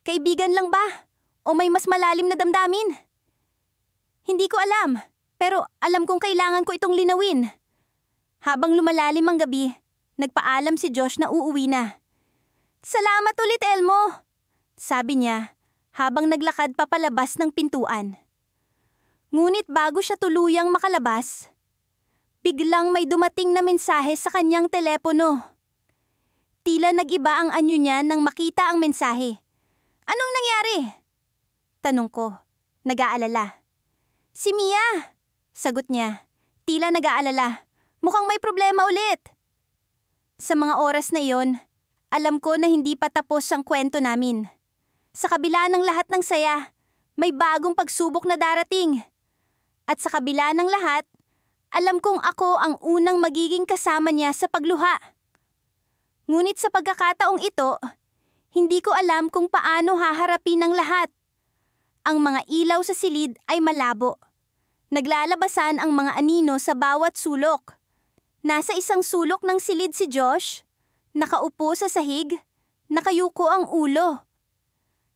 Kaibigan lang ba? O may mas malalim na damdamin? Hindi ko alam, pero alam kong kailangan ko itong linawin. Habang lumalalim ang gabi, nagpaalam si Josh na uuwi na. "Salamat ulit, Elmo," sabi niya habang naglakad papalabas ng pintuan. Ngunit bago siya tuluyang makalabas, biglang may dumating na mensahe sa kanyang telepono. Tila nag-iba ang anyo niya nang makita ang mensahe. "Anong nangyari?" tanong ko, nag-aalala. "Si Mia," sagot niya. Tila nag-aalala. "Mukhang may problema ulit." Sa mga oras na iyon, alam ko na hindi pa tapos ang kwento namin. Sa kabila ng lahat ng saya, may bagong pagsubok na darating. At sa kabila ng lahat, alam kong ako ang unang magiging kasama niya sa pagluha. Ngunit sa pagkakataong ito, hindi ko alam kung paano haharapin ang lahat. Ang mga ilaw sa silid ay malabo. Naglalabasan ang mga anino sa bawat sulok. Nasa isang sulok ng silid si Josh, nakaupo sa sahig, nakayuko ang ulo.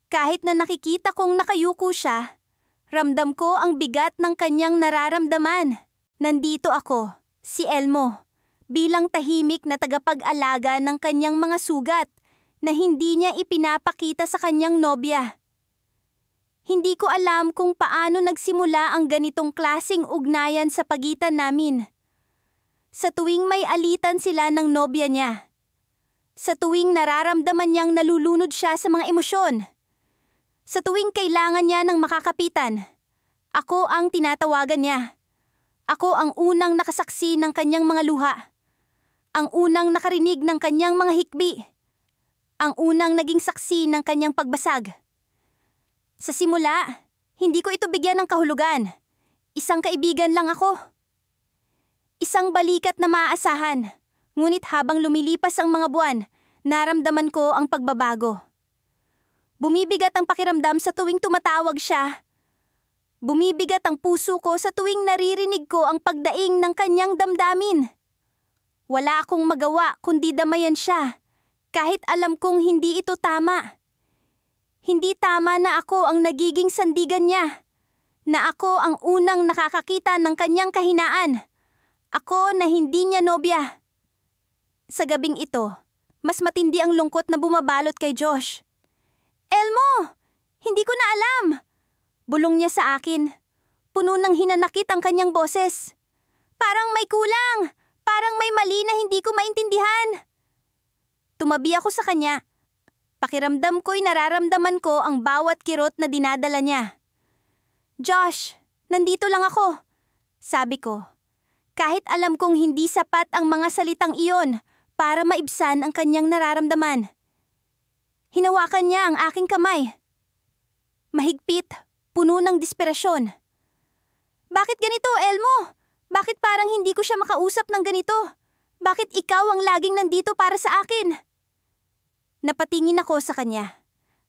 Kahit na nakikita kong nakayuko siya, ramdam ko ang bigat ng kanyang nararamdaman. Nandito ako, si Elmo, bilang tahimik na tagapag-alaga ng kanyang mga sugat, na hindi niya ipinapakita sa kanyang nobya. Hindi ko alam kung paano nagsimula ang ganitong klasing ugnayan sa pagitan namin. Sa tuwing may alitan sila ng nobya niya. Sa tuwing nararamdaman niyang nalulunod siya sa mga emosyon. Sa tuwing kailangan niya ng makakapitan. Ako ang tinatawagan niya. Ako ang unang nakasaksi ng kanyang mga luha. Ang unang nakarinig ng kanyang mga hikbi. Ang unang naging saksi ng kanyang pagbasag. Sa simula, hindi ko ito bigyan ng kahulugan. Isang kaibigan lang ako. Isang balikat na maaasahan. Ngunit habang lumilipas ang mga buwan, naramdaman ko ang pagbabago. Bumibigat ang pakiramdam sa tuwing tumatawag siya. Bumibigat ang puso ko sa tuwing naririnig ko ang pagdaing ng kanyang damdamin. Wala akong magawa kundi damayan siya, kahit alam kong hindi ito tama. Hindi tama na ako ang nagiging sandigan niya, na ako ang unang nakakakita ng kanyang kahinaan. Ako na hindi niya nobya. Sa gabing ito, mas matindi ang lungkot na bumabalot kay Josh. Elmo! Hindi ko na alam! Bulong niya sa akin. Puno ng hinanakit ang kanyang boses. Parang may kulang! Parang may mali na hindi ko maintindihan. Tumabi ako sa kanya. Pakiramdam ko'y nararamdaman ko ang bawat kirot na dinadala niya. Josh, nandito lang ako, sabi ko. Kahit alam kong hindi sapat ang mga salitang iyon para maibsan ang kanyang nararamdaman. Hinawakan niya ang aking kamay. Mahigpit, puno ng desperasyon. Bakit ganito, Elmo? Bakit parang hindi ko siya makausap ng ganito? Bakit ikaw ang laging nandito para sa akin? Napatingin ako sa kanya.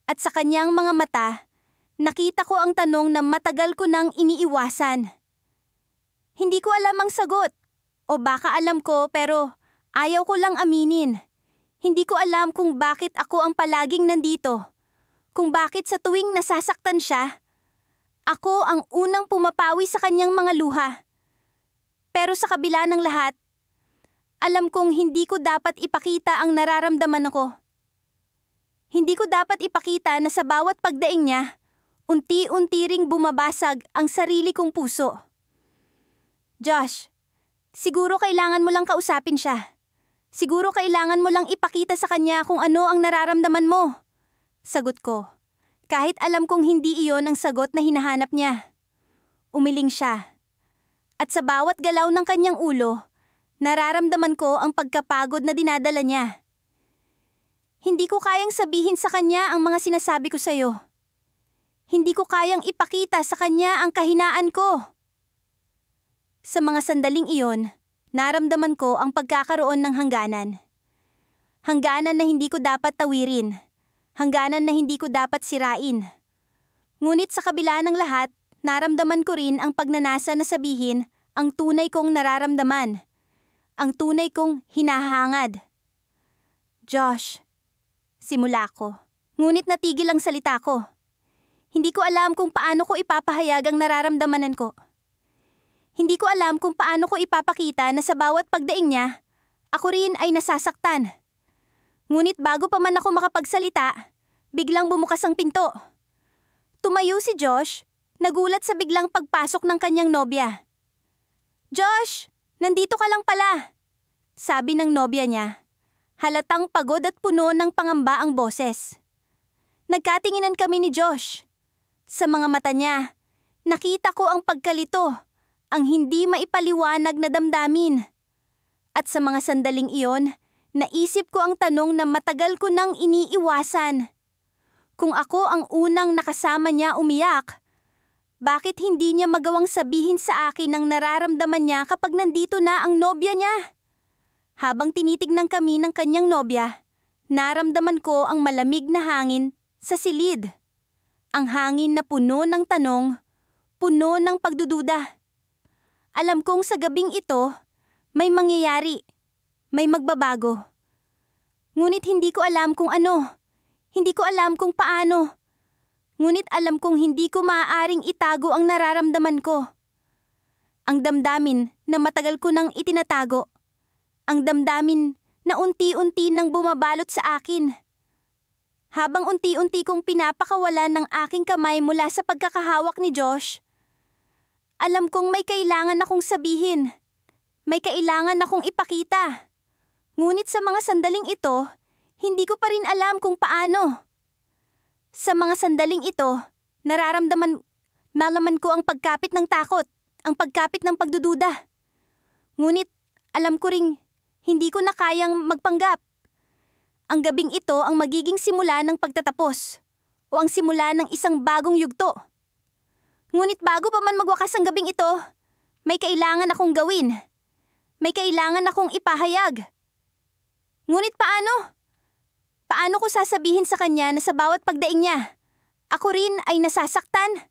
At sa kanyang mga mata, nakita ko ang tanong na matagal ko nang iniiwasan. Hindi ko alam ang sagot. O baka alam ko pero ayaw ko lang aminin. Hindi ko alam kung bakit ako ang palaging nandito. Kung bakit sa tuwing nasasaktan siya, ako ang unang pumapawi sa kanyang mga luha. Pero sa kabila ng lahat, alam kong hindi ko dapat ipakita ang nararamdaman ako. Hindi ko dapat ipakita na sa bawat pagdaing niya, unti-unti ring bumabasag ang sarili kong puso. Josh, siguro kailangan mo lang kausapin siya. Siguro kailangan mo lang ipakita sa kanya kung ano ang nararamdaman mo. Sagot ko, kahit alam kong hindi iyon ang sagot na hinahanap niya. Umiling siya. At sa bawat galaw ng kanyang ulo, nararamdaman ko ang pagkapagod na dinadala niya. Hindi ko kayang sabihin sa kanya ang mga sinasabi ko sa'yo. Hindi ko kayang ipakita sa kanya ang kahinaan ko. Sa mga sandaling iyon, naramdaman ko ang pagkakaroon ng hangganan. Hangganan na hindi ko dapat tawirin. Hangganan na hindi ko dapat sirain. Ngunit sa kabila ng lahat, naramdaman ko rin ang pagnanasa na sabihin ang tunay kong nararamdaman. Ang tunay kong hinahangad. Josh, simula ko. Ngunit natigil ang salita ko. Hindi ko alam kung paano ko ipapahayag ang nararamdaman ko. Hindi ko alam kung paano ko ipapakita na sa bawat pagdaing niya, ako rin ay nasasaktan. Ngunit bago pa man ako makapagsalita, biglang bumukas ang pinto. Tumayo si Josh, nagulat sa biglang pagpasok ng kanyang nobya. Josh, nandito ka lang pala, sabi ng nobya niya. Halatang pagod at puno ng pangamba ang boses. Nagkatinginan kami ni Josh. Sa mga mata niya, nakita ko ang pagkalito, ang hindi maipaliwanag na damdamin. At sa mga sandaling iyon, naisip ko ang tanong na matagal ko nang iniiwasan. Kung ako ang unang nakasama niya umiyak, bakit hindi niya magawang sabihin sa akin ang nararamdaman niya kapag nandito na ang nobya niya? Habang tinitignan kami ng kanyang nobya, naramdaman ko ang malamig na hangin sa silid. Ang hangin na puno ng tanong, puno ng pagdududa. Alam kong sa gabing ito, may mangyayari, may magbabago. Ngunit hindi ko alam kung ano, hindi ko alam kung paano. Ngunit alam kong hindi ko maaaring itago ang nararamdaman ko. Ang damdamin na matagal ko nang itinatago. Ang damdamin na unti-unti nang bumabalot sa akin. habang unti-unti kong pinapakawalan ng aking kamay mula sa pagkakahawak ni Josh. Alam kong may kailangan akong sabihin. May kailangan akong ipakita. Ngunit sa mga sandaling ito, hindi ko pa rin alam kung paano. Sa mga sandaling ito, malaman ko ang pagkapit ng takot, ang pagkapit ng pagdududa. Ngunit alam ko ring hindi ko na kayang magpanggap. Ang gabing ito ang magiging simula ng pagtatapos o ang simula ng isang bagong yugto. Ngunit bago pa man magwakas ang gabing ito, may kailangan akong gawin. May kailangan akong ipahayag. Ngunit paano? Paano ko sasabihin sa kanya na sa bawat pagdaing niya, ako rin ay nasasaktan?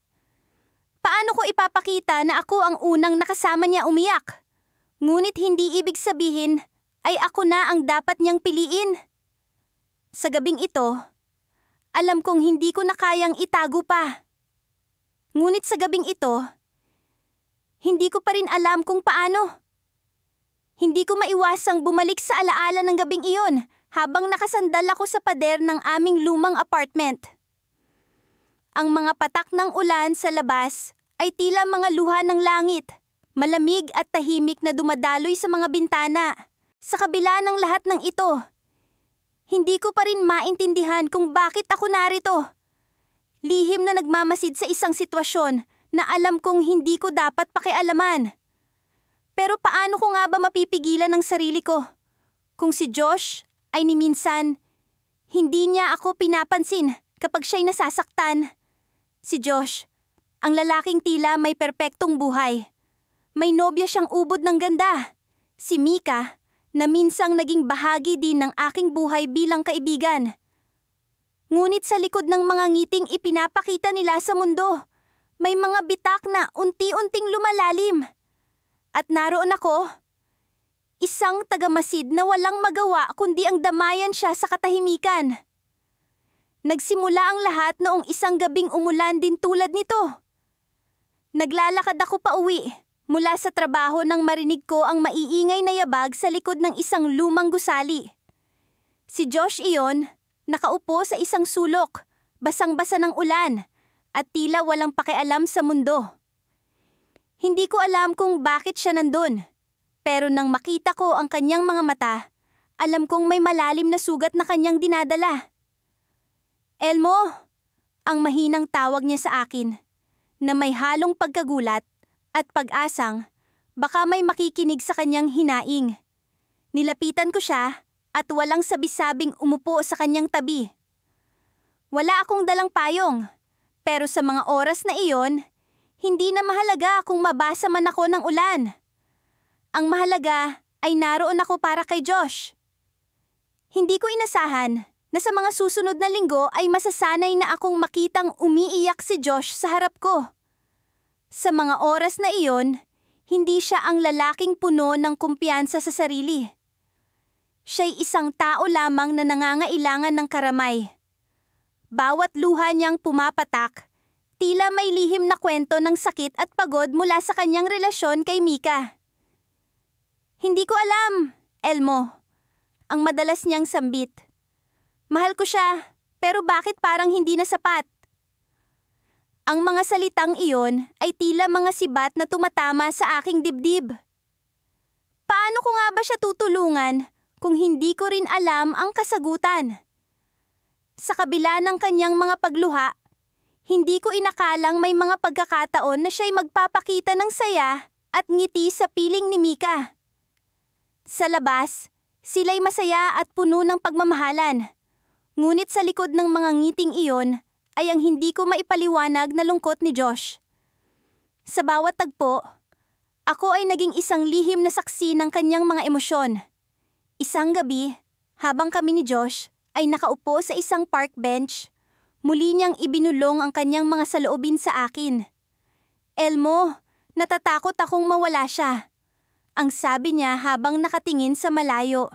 Paano ko ipapakita na ako ang unang nakasama niya umiyak? Ngunit hindi ibig sabihin ay ako na ang dapat niyang piliin. Sa gabing ito, alam kong hindi ko na kayang itago pa. Ngunit sa gabing ito, hindi ko pa rin alam kung paano. Hindi ko maiwasang bumalik sa alaala ng gabing iyon habang nakasandal ako sa pader ng aming lumang apartment. Ang mga patak ng ulan sa labas ay tila mga luha ng langit, malamig at tahimik na dumadaloy sa mga bintana. Sa kabila ng lahat ng ito, hindi ko pa rin maintindihan kung bakit ako narito. Lihim na nagmamasid sa isang sitwasyon na alam kong hindi ko dapat pakialaman. Pero paano ko nga ba mapipigilan ang sarili ko? Kung si Josh ay ni minsan, hindi niya ako pinapansin kapag siya'y nasasaktan. Si Josh, ang lalaking tila may perpektong buhay. May nobya siyang ubod ng ganda. Si Mika, na minsang naging bahagi din ng aking buhay bilang kaibigan. Ngunit sa likod ng mga ngiting ipinapakita nila sa mundo, may mga bitak na unti-unting lumalalim. At naroon ako, isang tagamasid na walang magawa kundi ang damayan siya sa katahimikan. Nagsimula ang lahat noong isang gabing umulan din tulad nito. Naglalakad ako pauwi mula sa trabaho nang marinig ko ang maiingay na yabag sa likod ng isang lumang gusali. Si Josh iyon, nakaupo sa isang sulok, basang-basa ng ulan, at tila walang pakialam sa mundo. Hindi ko alam kung bakit siya nandun. Pero nang makita ko ang kanyang mga mata, alam kong may malalim na sugat na kanyang dinadala. Elmo, ang mahinang tawag niya sa akin, na may halong pagkagulat at pag-asang baka may makikinig sa kanyang hinaing. Nilapitan ko siya at walang sabi-sabing umupo sa kanyang tabi. Wala akong dalang payong, pero sa mga oras na iyon, hindi na mahalaga kung mabasa man ako ng ulan. Ang mahalaga ay naroon ako para kay Josh. Hindi ko inasahan na sa mga susunod na linggo ay masasanay na akong makitang umiiyak si Josh sa harap ko. Sa mga oras na iyon, hindi siya ang lalaking puno ng kumpiyansa sa sarili. Siya'y isang tao lamang na nangangailangan ng karamay. Bawat luha niyang pumapatak, tila may lihim na kwento ng sakit at pagod mula sa kanyang relasyon kay Mika. Hindi ko alam, Elmo, ang madalas niyang sambit. Mahal ko siya, pero bakit parang hindi na sapat? Ang mga salitang iyon ay tila mga sibat na tumatama sa aking dibdib. Paano ko nga ba siya tutulungan kung hindi ko rin alam ang kasagutan? Sa kabila ng kanyang mga pagluha, hindi ko inakalang may mga pagkakataon na siya'y magpapakita ng saya at ngiti sa piling ni Mika. Sa labas, sila'y masaya at puno ng pagmamahalan. Ngunit sa likod ng mga ngiting iyon ay ang hindi ko maipaliwanag na lungkot ni Josh. Sa bawat tagpo, ako ay naging isang lihim na saksi ng kanyang mga emosyon. Isang gabi, habang kami ni Josh ay nakaupo sa isang park bench, muli niyang ibinulong ang kanyang mga saloobin sa akin. Elmo, natatakot akong mawala siya, ang sabi niya habang nakatingin sa malayo.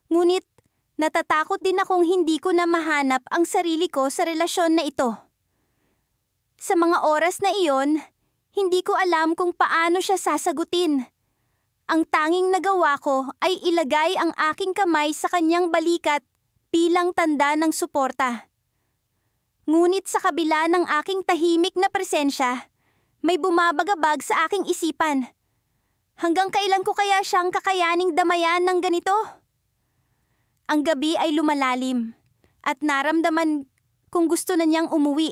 Ngunit natatakot din akong hindi ko na mahanap ang sarili ko sa relasyon na ito. Sa mga oras na iyon, hindi ko alam kung paano siya sasagutin. Ang tanging nagawa ko ay ilagay ang aking kamay sa kanyang balikat, bilang tanda ng suporta. Ngunit sa kabila ng aking tahimik na presensya, may bumabagabag sa aking isipan. Hanggang kailan ko kaya siyang kakayaning damayan ng ganito? Ang gabi ay lumalalim at naramdaman kung gusto na niyang umuwi.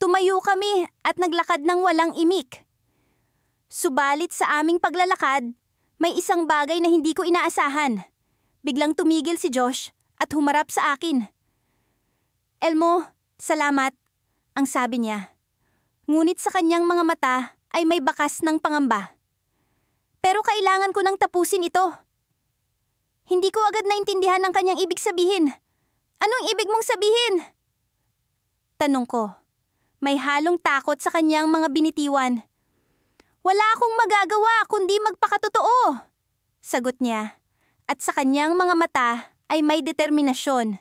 Tumayo kami at naglakad ng walang imik. Subalit sa aming paglalakad, may isang bagay na hindi ko inaasahan. Biglang tumigil si Josh at humarap sa akin. "Elmo, salamat," ang sabi niya. Ngunit sa kanyang mga mata ay may bakas ng pangamba. "Pero kailangan ko nang tapusin ito." Hindi ko agad naintindihan ang kanyang ibig sabihin. "Anong ibig mong sabihin?" Tanong ko. May halong takot sa kanyang mga binitiwan. "Wala akong magagawa kundi magpakatotoo," sagot niya. At sa kanyang mga mata ay may determinasyon.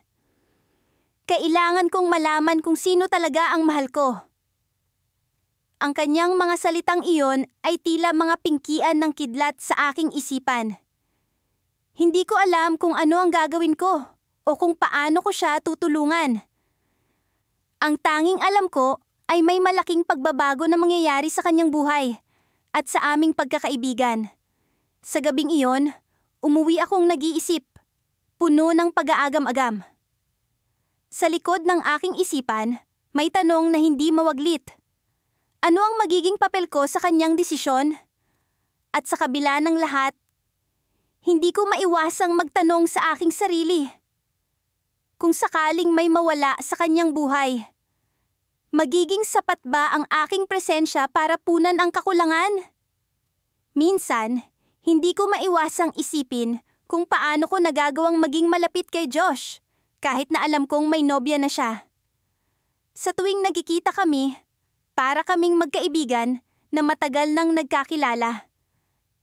Kailangan kong malaman kung sino talaga ang mahal ko. Ang kanyang mga salitang iyon ay tila mga pingkian ng kidlat sa aking isipan. Hindi ko alam kung ano ang gagawin ko o kung paano ko siya tutulungan. Ang tanging alam ko ay may malaking pagbabago na mangyayari sa kanyang buhay at sa aming pagkakaibigan. Sa gabing iyon, umuwi akong nag-iisip, puno ng pag-aagam-agam. Sa likod ng aking isipan, may tanong na hindi mawaglit. Ano ang magiging papel ko sa kanyang desisyon? At sa kabila ng lahat, hindi ko maiwasang magtanong sa aking sarili. Kung sakaling may mawala sa kanyang buhay, magiging sapat ba ang aking presensya para punan ang kakulangan? Minsan, hindi ko maiwasang isipin kung paano ko nagagawang maging malapit kay Josh. Kahit na alam kong may nobya na siya. Sa tuwing nagkikita kami, para kaming magkaibigan na matagal nang nagkakilala.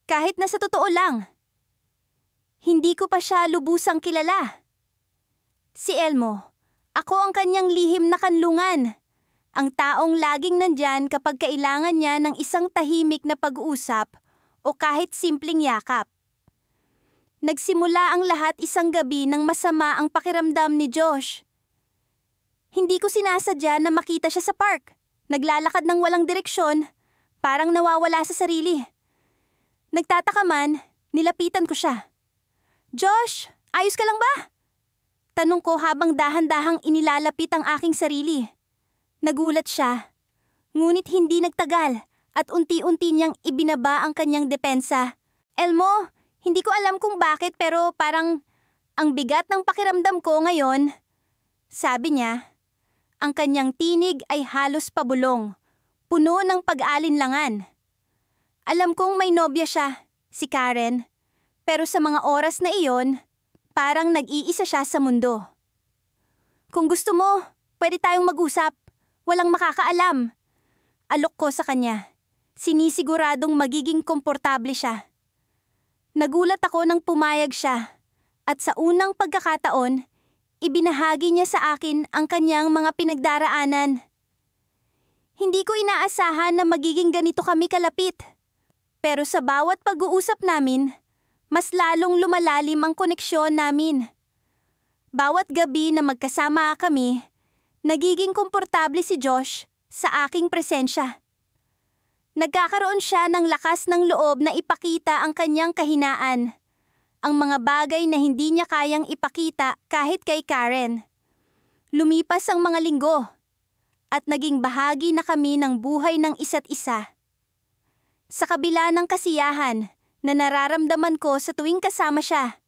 Kahit na sa totoo lang, hindi ko pa siya lubusang kilala. Si Elmo, ako ang kanyang lihim na kanlungan. Ang taong laging nandyan kapag kailangan niya ng isang tahimik na pag-uusap o kahit simpleng yakap. Nagsimula ang lahat isang gabi nang masama ang pakiramdam ni Josh. Hindi ko sinasadya na makita siya sa park. Naglalakad ng walang direksyon, parang nawawala sa sarili. Nagtataka man, nilapitan ko siya. "Josh, ayos ka lang ba?" Tanong ko habang dahan-dahang inilalapit ang aking sarili. Nagulat siya, ngunit hindi nagtagal at unti-unti niyang ibinaba ang kanyang depensa. "Elmo, hindi ko alam kung bakit pero parang ang bigat ng pakiramdam ko ngayon," sabi niya. Ang kanyang tinig ay halos pabulong, puno ng pag-aalinlangan. Alam kong may nobya siya, si Karen, pero sa mga oras na iyon, parang nag-iisa siya sa mundo. "Kung gusto mo, pwede tayong mag-usap. Walang makakaalam." Alok ko sa kanya. Sinisiguradong magiging komportable siya. Nagulat ako nang pumayag siya at sa unang pagkakataon, ibinahagi niya sa akin ang kanyang mga pinagdaraanan. Hindi ko inaasahan na magiging ganito kami kalapit. Pero sa bawat pag-uusap namin, mas lalong lumalalim ang koneksyon namin. Bawat gabi na magkasama kami, nagiging komportable si Josh sa aking presensya. Nagkakaroon siya ng lakas ng loob na ipakita ang kanyang kahinaan, ang mga bagay na hindi niya kayang ipakita kahit kay Karen. Lumipas ang mga linggo, at naging bahagi na kami ng buhay ng isa't isa. Sa kabila ng kasiyahan na nararamdaman ko sa tuwing kasama siya,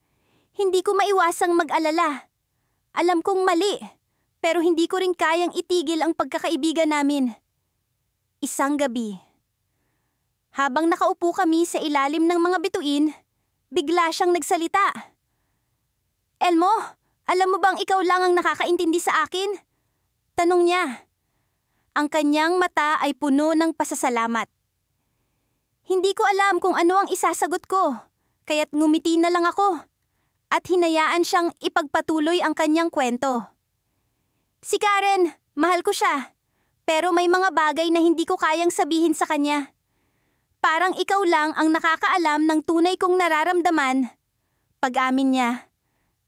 hindi ko maiwasang mag-alala. Alam kong mali, pero hindi ko rin kayang itigil ang pagkakaibigan namin. Isang gabi, habang nakaupo kami sa ilalim ng mga bituin, bigla siyang nagsalita. "Elmo, alam mo bang ikaw lang ang nakakaintindi sa akin?" Tanong niya. Ang kanyang mata ay puno ng pasasalamat. Hindi ko alam kung ano ang isasagot ko, kaya't ngumiti na lang ako at hinayaan siyang ipagpatuloy ang kanyang kwento. "Si Karen, mahal ko siya, pero may mga bagay na hindi ko kayang sabihin sa kanya. Parang ikaw lang ang nakakaalam ng tunay kong nararamdaman." Pag-amin niya.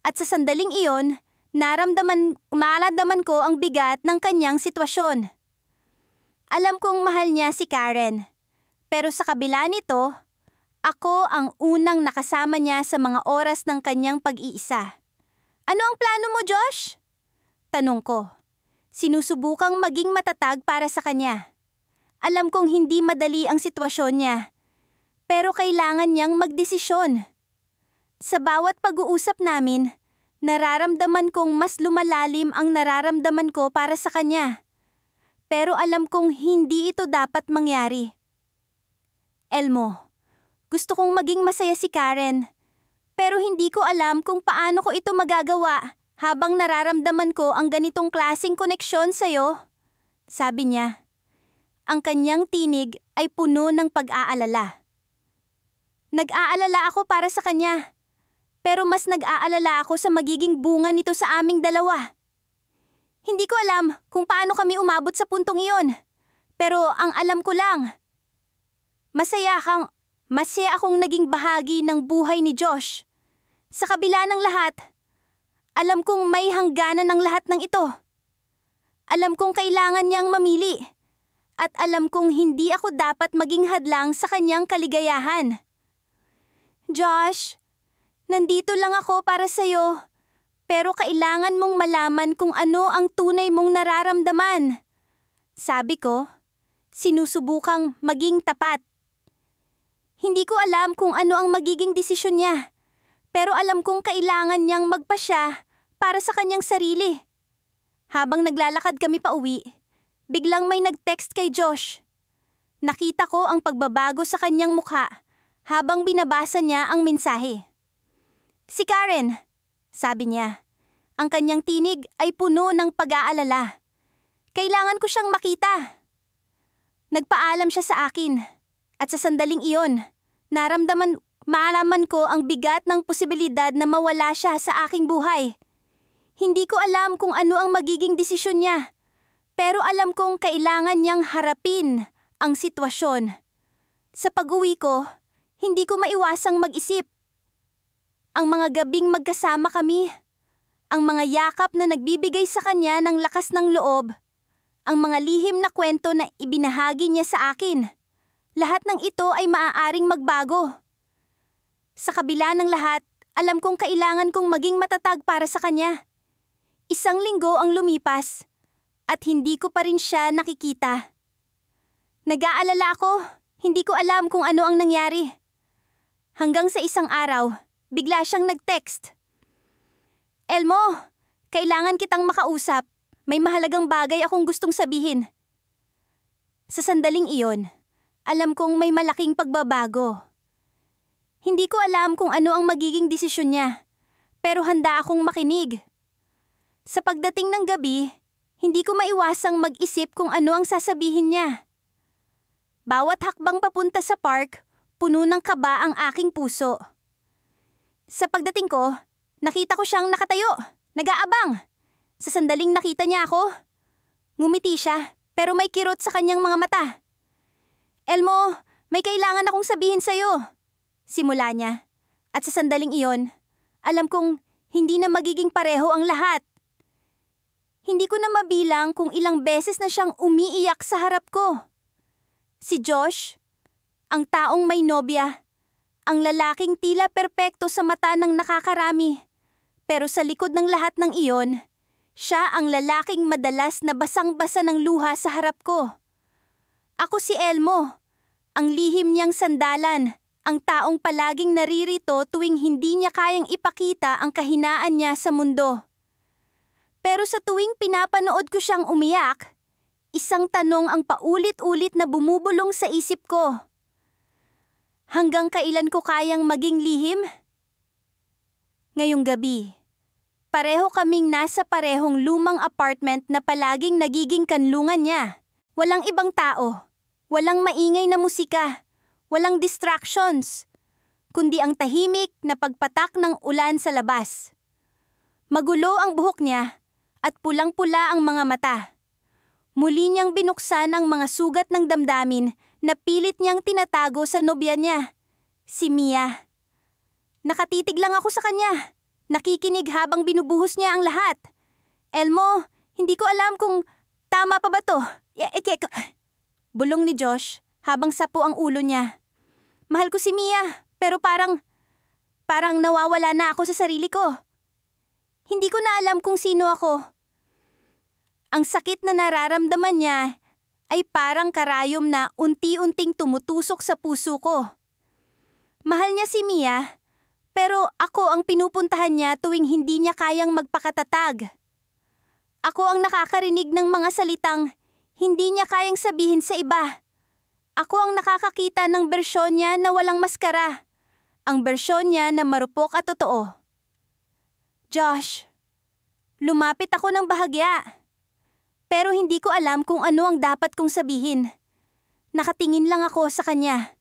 At sa sandaling iyon, Maramdaman ko ang bigat ng kanyang sitwasyon. Alam kong mahal niya si Karen. Pero sa kabila nito, ako ang unang nakasama niya sa mga oras ng kanyang pag-iisa. Ano ang plano mo, Josh? Tanong ko. Sinusubukang maging matatag para sa kanya. Alam kong hindi madali ang sitwasyon niya. Pero kailangan niyang magdesisyon. Sa bawat pag-uusap namin, nararamdaman kong mas lumalalim ang nararamdaman ko para sa kanya. Pero alam kong hindi ito dapat mangyari. Elmo, gusto kong maging masaya si Karen. Pero hindi ko alam kung paano ko ito magagawa habang nararamdaman ko ang ganitong klaseng koneksyon sa'yo. Sabi niya. Ang kanyang tinig ay puno ng pag-aalala. Nag-aalala ako para sa kanya. Pero mas nag-aalala ako sa magiging bunga nito sa aming dalawa. Hindi ko alam kung paano kami umabot sa puntong iyon. Pero ang alam ko lang, masaya akong naging bahagi ng buhay ni Josh. Sa kabila ng lahat, alam kong may hangganan ng lahat ng ito. Alam kong kailangan niyang mamili. At alam kong hindi ako dapat maging hadlang sa kanyang kaligayahan. Josh, nandito lang ako para sa'yo. Pero kailangan mong malaman kung ano ang tunay mong nararamdaman. Sabi ko, sinusubukang maging tapat. Hindi ko alam kung ano ang magiging desisyon niya. Pero alam kong kailangan niyang magpasya para sa kanyang sarili. Habang naglalakad kami pa uwi, biglang may nag-text kay Josh. Nakita ko ang pagbabago sa kanyang mukha habang binabasa niya ang mensahe. Si Karen, sabi niya. Ang kanyang tinig ay puno ng pag-aalala. Kailangan ko siyang makita. Nagpaalam siya sa akin. At sa sandaling iyon, maalaman ko ang bigat ng posibilidad na mawala siya sa aking buhay. Hindi ko alam kung ano ang magiging desisyon niya. Pero alam kong kailangan niyang harapin ang sitwasyon. Sa pag-uwi ko, hindi ko maiwasang mag-isip. Ang mga gabing magkasama kami, ang mga yakap na nagbibigay sa kanya ng lakas ng loob, ang mga lihim na kwento na ibinahagi niya sa akin. Lahat ng ito ay maaaring magbago. Sa kabila ng lahat, alam kong kailangan kong maging matatag para sa kanya. 1 linggo ang lumipas. At hindi ko pa rin siya nakikita. Nag-aalala ako, hindi ko alam kung ano ang nangyari. Hanggang sa isang araw, bigla siyang nag-text. Elmo, kailangan kitang makausap. May mahalagang bagay akong gustong sabihin. Sa sandaling iyon, alam kong may malaking pagbabago. Hindi ko alam kung ano ang magiging desisyon niya, pero handa akong makinig. Sa pagdating ng gabi, hindi ko maiwasang mag-isip kung ano ang sasabihin niya. Bawat hakbang papunta sa park, puno ng kaba ang aking puso. Sa pagdating ko, nakita ko siyang nakatayo, nag-aabang. Sa sandaling nakita niya ako, ngumiti siya pero may kirot sa kanyang mga mata. Elmo, may kailangan akong sabihin sa'yo. Simula niya. At sa sandaling iyon, alam kong hindi na magiging pareho ang lahat. Hindi ko na mabilang kung ilang beses na siyang umiiyak sa harap ko. Si Josh, ang taong may nobya, ang lalaking tila perpekto sa mata ng nakakarami. Pero sa likod ng lahat ng iyon, siya ang lalaking madalas na basang-basa ng luha sa harap ko. Ako si Elmo, ang lihim niyang sandalan, ang taong palaging naririto tuwing hindi niya kayang ipakita ang kahinaan niya sa mundo. Pero sa tuwing pinapanood ko siyang umiyak, isang tanong ang paulit-ulit na bumubulong sa isip ko. Hanggang kailan ko kayang maging lihim? Ngayong gabi, pareho kaming nasa parehong lumang apartment na palaging nagiging kanlungan niya. Walang ibang tao, walang maingay na musika, walang distractions, kundi ang tahimik na pagpatak ng ulan sa labas. Magulo ang buhok niya at pulang-pula ang mga mata. Muli niyang binuksan ang mga sugat ng damdamin na pilit niyang tinatago sa nobya niya, si Mia. Nakatitig lang ako sa kanya. nakikinig habang binubuhos niya ang lahat. Elmo, hindi ko alam kung tama pa ba to. Bulong ni Josh habang sapo ang ulo niya. Mahal ko si Mia, pero parang nawawala na ako sa sarili ko. Hindi ko na alam kung sino ako. Ang sakit na nararamdaman niya ay parang karayom na unti-unting tumutusok sa puso ko. Mahal niya si Mia, pero ako ang pinupuntahan niya tuwing hindi niya kayang magpakatatag. Ako ang nakakarinig ng mga salitang hindi niya kayang sabihin sa iba. Ako ang nakakakita ng bersyon niya na walang maskara. Ang bersyon niya na marupok at totoo. Josh, lumapit ako ng bahagya. Pero hindi ko alam kung ano ang dapat kong sabihin. Nakatingin lang ako sa kanya.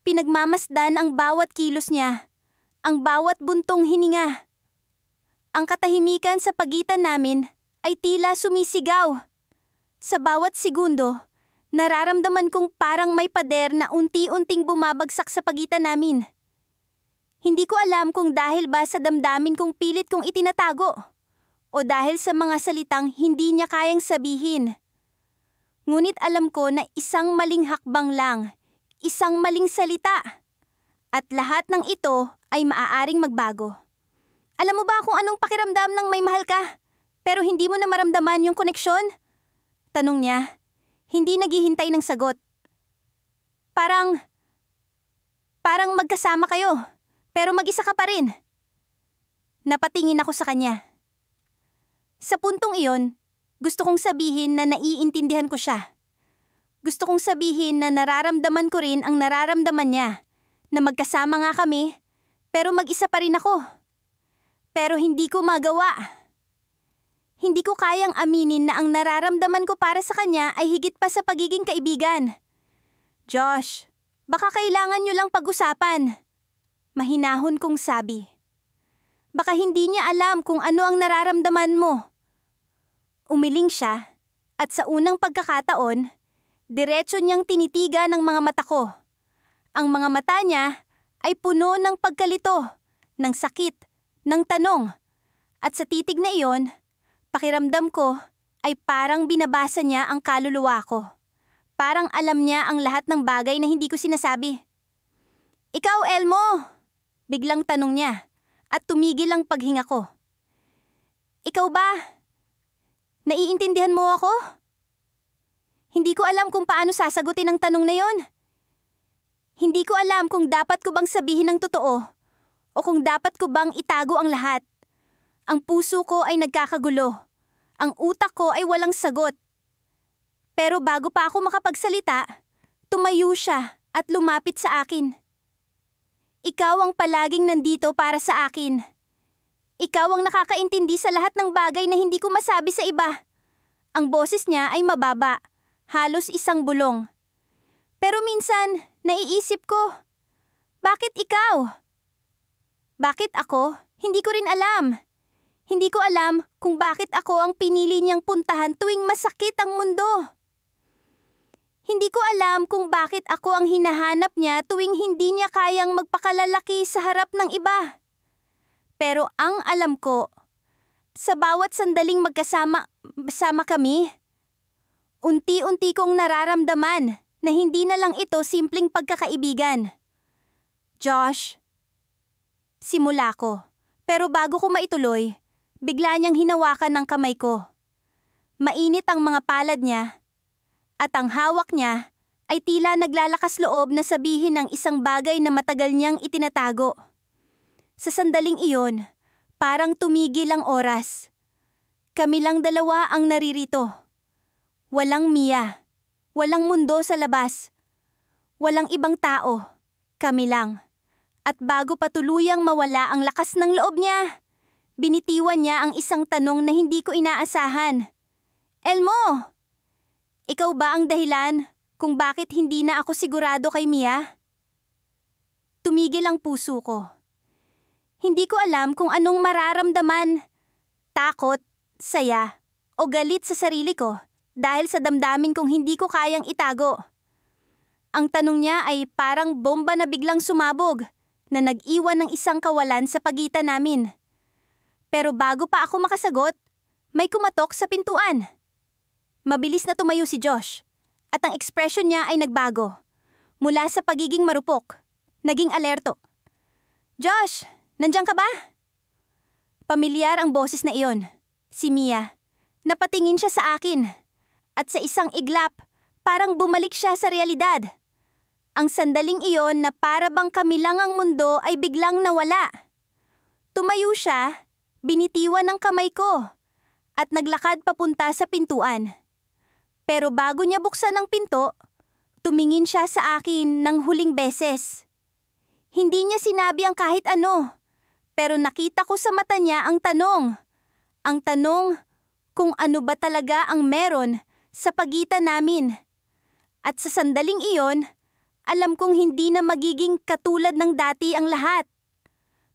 Pinagmamasdan ang bawat kilos niya, ang bawat buntong hininga. Ang katahimikan sa pagitan namin ay tila sumisigaw. Sa bawat segundo, nararamdaman kong parang may pader na unti-unting bumabagsak sa pagitan namin. Hindi ko alam kung dahil ba sa damdamin kong pilit kong itinatago o dahil sa mga salitang hindi niya kayang sabihin. Ngunit alam ko na isang maling hakbang lang, isang maling salita, at lahat ng ito ay maaaring magbago. Alam mo ba kung anong pakiramdam ng may mahal ka, pero hindi mo na maramdaman yung koneksyon? Tanong niya, hindi naghihintay ng sagot. Parang magkasama kayo, pero mag-isa ka pa rin. Napatingin ako sa kanya. Sa puntong iyon, gusto kong sabihin na naiintindihan ko siya. Gusto kong sabihin na nararamdaman ko rin ang nararamdaman niya, na magkasama nga kami, pero mag-isa pa rin ako. Pero hindi ko magawa. Hindi ko kayang aminin na ang nararamdaman ko para sa kanya ay higit pa sa pagiging kaibigan. Josh, baka kailangan niyo lang pag-usapan. Mahinahon kong sabi. Baka hindi niya alam kung ano ang nararamdaman mo. Umiling siya, at sa unang pagkakataon, diretso niyang tinitiga ng mga mata ko. Ang mga mata niya ay puno ng pagkalito, ng sakit, ng tanong. At sa titig na iyon, pakiramdam ko ay parang binabasa niya ang kaluluwa ko. Parang alam niya ang lahat ng bagay na hindi ko sinasabi. Ikaw, Elmo? Biglang tanong niya at tumigil ang paghinga ko. Ikaw ba? Naiintindihan mo ako? Hindi ko alam kung paano sasagutin ang tanong na yon. Hindi ko alam kung dapat ko bang sabihin ang totoo o kung dapat ko bang itago ang lahat. Ang puso ko ay nagkakagulo. Ang utak ko ay walang sagot. Pero bago pa ako makapagsalita, tumayo siya at lumapit sa akin. Ikaw ang palaging nandito para sa akin. Ikaw ang nakakaintindi sa lahat ng bagay na hindi ko masabi sa iba. Ang boses niya ay mababa, halos isang bulong. Pero minsan, naiisip ko, bakit ikaw? Bakit ako? Hindi ko rin alam. Hindi ko alam kung bakit ako ang pinili niyang puntahan tuwing masakit ang mundo. Hindi ko alam kung bakit ako ang hinahanap niya tuwing hindi niya kayang magpakalalaki sa harap ng iba. Pero ang alam ko, sa bawat sandaling magkasama kami, unti-unti kong nararamdaman na hindi na lang ito simpleng pagkakaibigan. Josh, simula ko. Pero bago ko maituloy, bigla niyang hinawakan ng kamay ko. Mainit ang mga palad niya, at ang hawak niya ay tila naglalakas loob na sabihin ang isang bagay na matagal niyang itinatago. Sa sandaling iyon, parang tumigil ang oras. Kami lang dalawa ang naririto. Walang Mia, walang mundo sa labas, walang ibang tao, kami lang. At bago pa tuluyang mawala ang lakas ng loob niya, binitiwan niya ang isang tanong na hindi ko inaasahan. Elmo, ikaw ba ang dahilan kung bakit hindi na ako sigurado kay Mia? Tumigil ang puso ko. Hindi ko alam kung anong mararamdaman, takot, saya, o galit sa sarili ko dahil sa damdamin kong hindi ko kayang itago. Ang tanong niya ay parang bomba na biglang sumabog na nag-iwan ng isang kawalan sa pagitan namin. Pero bago pa ako makasagot, may kumatok sa pintuan. Mabilis na tumayo si Josh, at ang ekspresyon niya ay nagbago. Mula sa pagiging marupok, naging alerto. "Josh, nandiyan ka ba?" Pamilyar ang boses na iyon. Si Mia. Napatingin siya sa akin. At sa isang iglap, parang bumalik siya sa realidad. Ang sandaling iyon na para bang kami lang ang mundo ay biglang nawala. Tumayo siya, binitiwan ng kamay ko, at naglakad papunta sa pintuan. Pero bago niya buksan ang pinto, tumingin siya sa akin ng huling beses. Hindi niya sinabi ang kahit ano, pero nakita ko sa mata niya ang tanong. Ang tanong kung ano ba talaga ang meron sa pagitan namin. At sa sandaling iyon, alam kong hindi na magiging katulad ng dati ang lahat.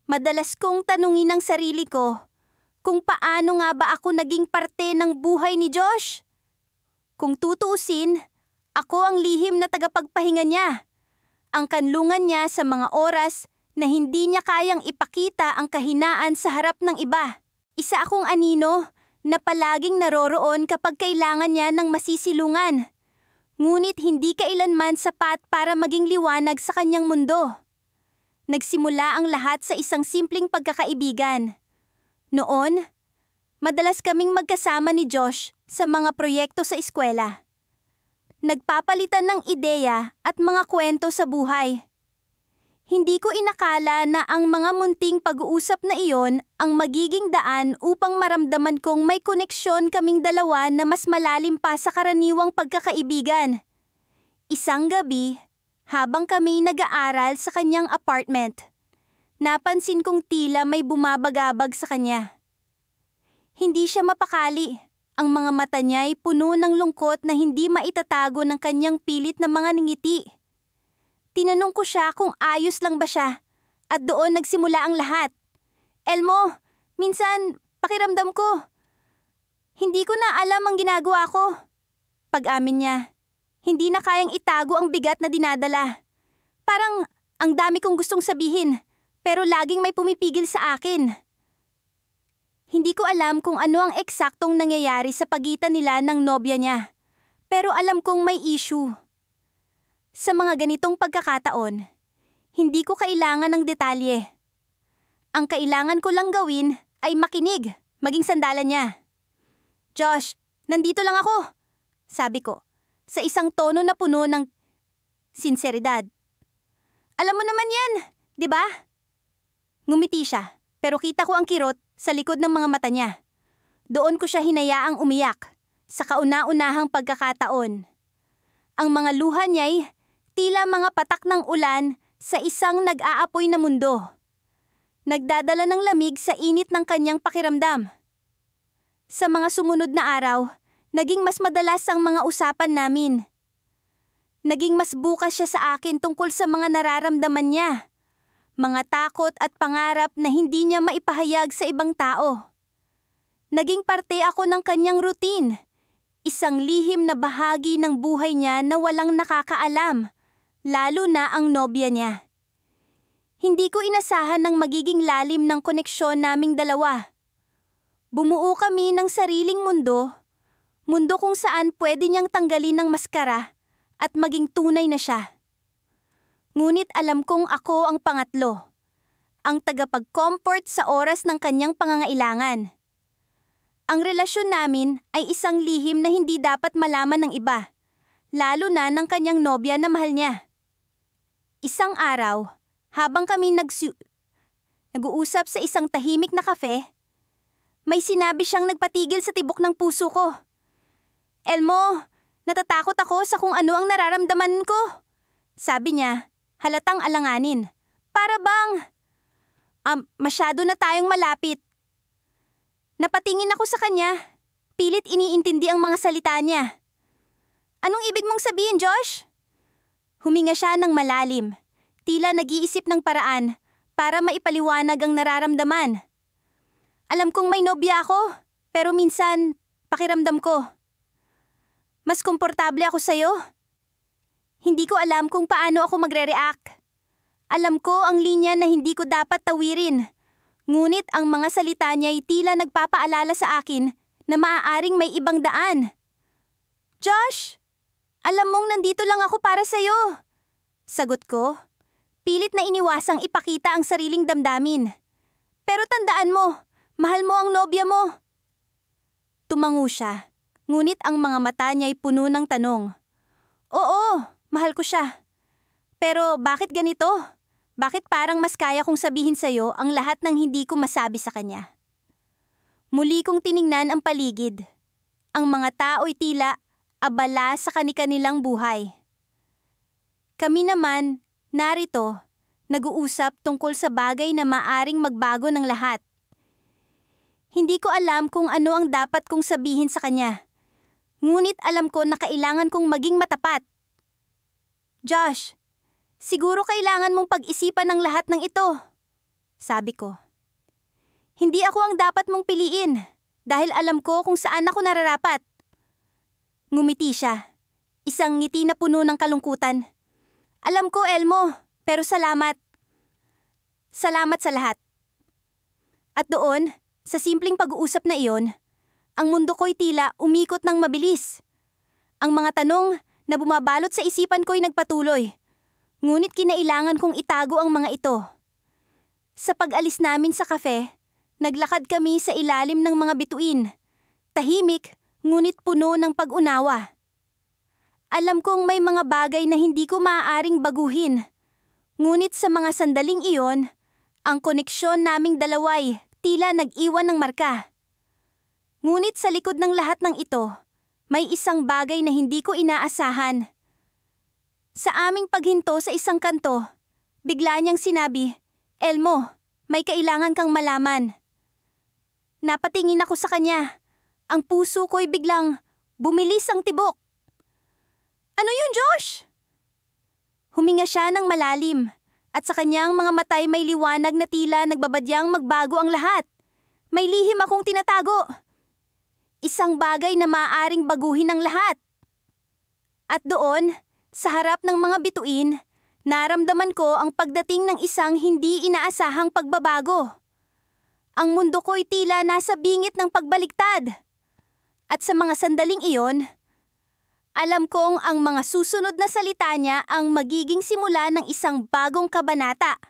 Madalas kong tanungin ang sarili ko kung paano nga ba ako naging parte ng buhay ni Josh. Kung tutuusin, ako ang lihim na tagapagpahinga niya. Ang kanlungan niya sa mga oras na hindi niya kayang ipakita ang kahinaan sa harap ng iba. Isa akong anino na palaging naroroon kapag kailangan niya ng masisilungan. Ngunit hindi kailanman sapat para maging liwanag sa kanyang mundo. Nagsimula ang lahat sa isang simpleng pagkakaibigan. Noon, madalas kaming magkasama ni Josh sa mga proyekto sa eskwela. Nagpapalitan ng ideya at mga kwento sa buhay. Hindi ko inakala na ang mga munting pag-uusap na iyon ang magiging daan upang maramdaman kong may koneksyon kaming dalawa na mas malalim pa sa karaniwang pagkakaibigan. Isang gabi, habang kami nag-aaral sa kanyang apartment, napansin kong tila may bumabagabag sa kanya. Hindi siya mapakali. Ang mga mata niya ay puno ng lungkot na hindi maitatago ng kanyang pilit na mga ngiti. Tinanong ko siya kung ayos lang ba siya, at doon nagsimula ang lahat. "Elmo, minsan pakiramdam ko. Hindi ko na alam ang ginagawa ko." Pag-amin niya, hindi na kayang itago ang bigat na dinadala. Parang ang dami kong gustong sabihin, pero laging may pumipigil sa akin. Hindi ko alam kung ano ang eksaktong nangyayari sa pagitan nila ng nobya niya, pero alam kong may issue. Sa mga ganitong pagkakataon, hindi ko kailangan ng detalye. Ang kailangan ko lang gawin ay makinig, maging sandalan niya. "Josh, nandito lang ako," sabi ko, sa isang tono na puno ng sinseridad. "Alam mo naman yan, di ba?" Ngumiti siya, pero kita ko ang kirot sa likod ng mga mata niya. Doon ko siya hinayaang umiyak, sa kauna-unahang pagkakataon. Ang mga luha niya'y tila mga patak ng ulan sa isang nag-aapoy na mundo. Nagdadala ng lamig sa init ng kanyang pakiramdam. Sa mga sumunod na araw, naging mas madalas ang mga usapan namin. Naging mas bukas siya sa akin tungkol sa mga nararamdaman niya. Mga takot at pangarap na hindi niya maipahayag sa ibang tao. Naging parte ako ng kanyang routine. Isang lihim na bahagi ng buhay niya na walang nakakaalam, lalo na ang nobya niya. Hindi ko inasahan ng magiging lalim ng koneksyon naming dalawa. Bumuo kami ng sariling mundo kung saan pwede niyang tanggalin ng maskara at maging tunay na siya. Ngunit alam kong ako ang pangatlo, ang tagapag-comfort sa oras ng kanyang pangangailangan. Ang relasyon namin ay isang lihim na hindi dapat malaman ng iba, lalo na ng kanyang nobya na mahal niya. Isang araw, habang kami nag-uusap sa isang tahimik na kafe, may sinabi siyang nagpatigil sa tibok ng puso ko. "Elmo, natatakot ako sa kung ano ang nararamdaman ko," sabi niya. Halatang alanganin. "Para bang masyado na tayong malapit." Napatingin ako sa kanya. Pilit iniintindi ang mga salita niya. "Anong ibig mong sabihin, Josh?" Huminga siya ng malalim. Tila nag-iisip ng paraan para maipaliwanag ang nararamdaman. "Alam kong may nobya ako, pero minsan pakiramdam ko mas komportable ako sa'yo. Hindi ko alam kung paano ako magre-react. Alam ko ang linya na hindi ko dapat tawirin. Ngunit ang mga salita niya ay tila nagpapaalala sa akin na maaaring may ibang daan. Josh! Alam mong nandito lang ako para sa'yo. Sagot ko, pilit na iniwasang ipakita ang sariling damdamin. Pero tandaan mo, mahal mo ang nobya mo. Tumango siya, ngunit ang mga mata niya ay puno ng tanong. Oo, mahal ko siya. Pero bakit ganito? Bakit parang mas kaya kong sabihin sa'yo ang lahat ng hindi ko masabi sa kanya? Muli kong tiningnan ang paligid. Ang mga tao'y tila abala sa kani-kanilang buhay. Kami naman, narito, nag-uusap tungkol sa bagay na maaring magbago ng lahat. Hindi ko alam kung ano ang dapat kong sabihin sa kanya. Ngunit alam ko na kailangan kong maging matapat. Josh, siguro kailangan mong pag-isipan ng lahat ng ito. Sabi ko. Hindi ako ang dapat mong piliin dahil alam ko kung saan ako nararapat. Ngumiti siya. Isang ngiti na puno ng kalungkutan. Alam ko, Elmo, pero salamat. Salamat sa lahat. At doon, sa simpleng pag-uusap na iyon, ang mundo ko'y tila umikot ng mabilis. Ang mga tanong na bumabalot sa isipan ko'y nagpatuloy. Ngunit kinailangan kong itago ang mga ito. Sa pag-alis namin sa kafe, naglakad kami sa ilalim ng mga bituin. Tahimik, ngunit puno ng pag-unawa. Alam kong may mga bagay na hindi ko maaaring baguhin. Ngunit sa mga sandaling iyon, ang koneksyon naming dalaway tila nag-iwan ng marka. Ngunit sa likod ng lahat ng ito, may isang bagay na hindi ko inaasahan. Sa aming paghinto sa isang kanto, bigla niyang sinabi, Elmo, may kailangan kang malaman. Napatingin ako sa kanya. Ang puso ko'y biglang bumilis ang tibok. Ano yun, Josh? Huminga siya ng malalim at sa kanyang mga matay may liwanag na tila nagbabadyang magbago ang lahat. May lihim akong tinatago. Isang bagay na maaaring baguhin ang lahat. At doon, sa harap ng mga bituin, naramdaman ko ang pagdating ng isang hindi inaasahang pagbabago. Ang mundo ko'y tila nasa bingit ng pagbaligtad. At sa mga sandaling iyon, alam kong ang mga susunod na salita niya ang magiging simula ng isang bagong kabanata.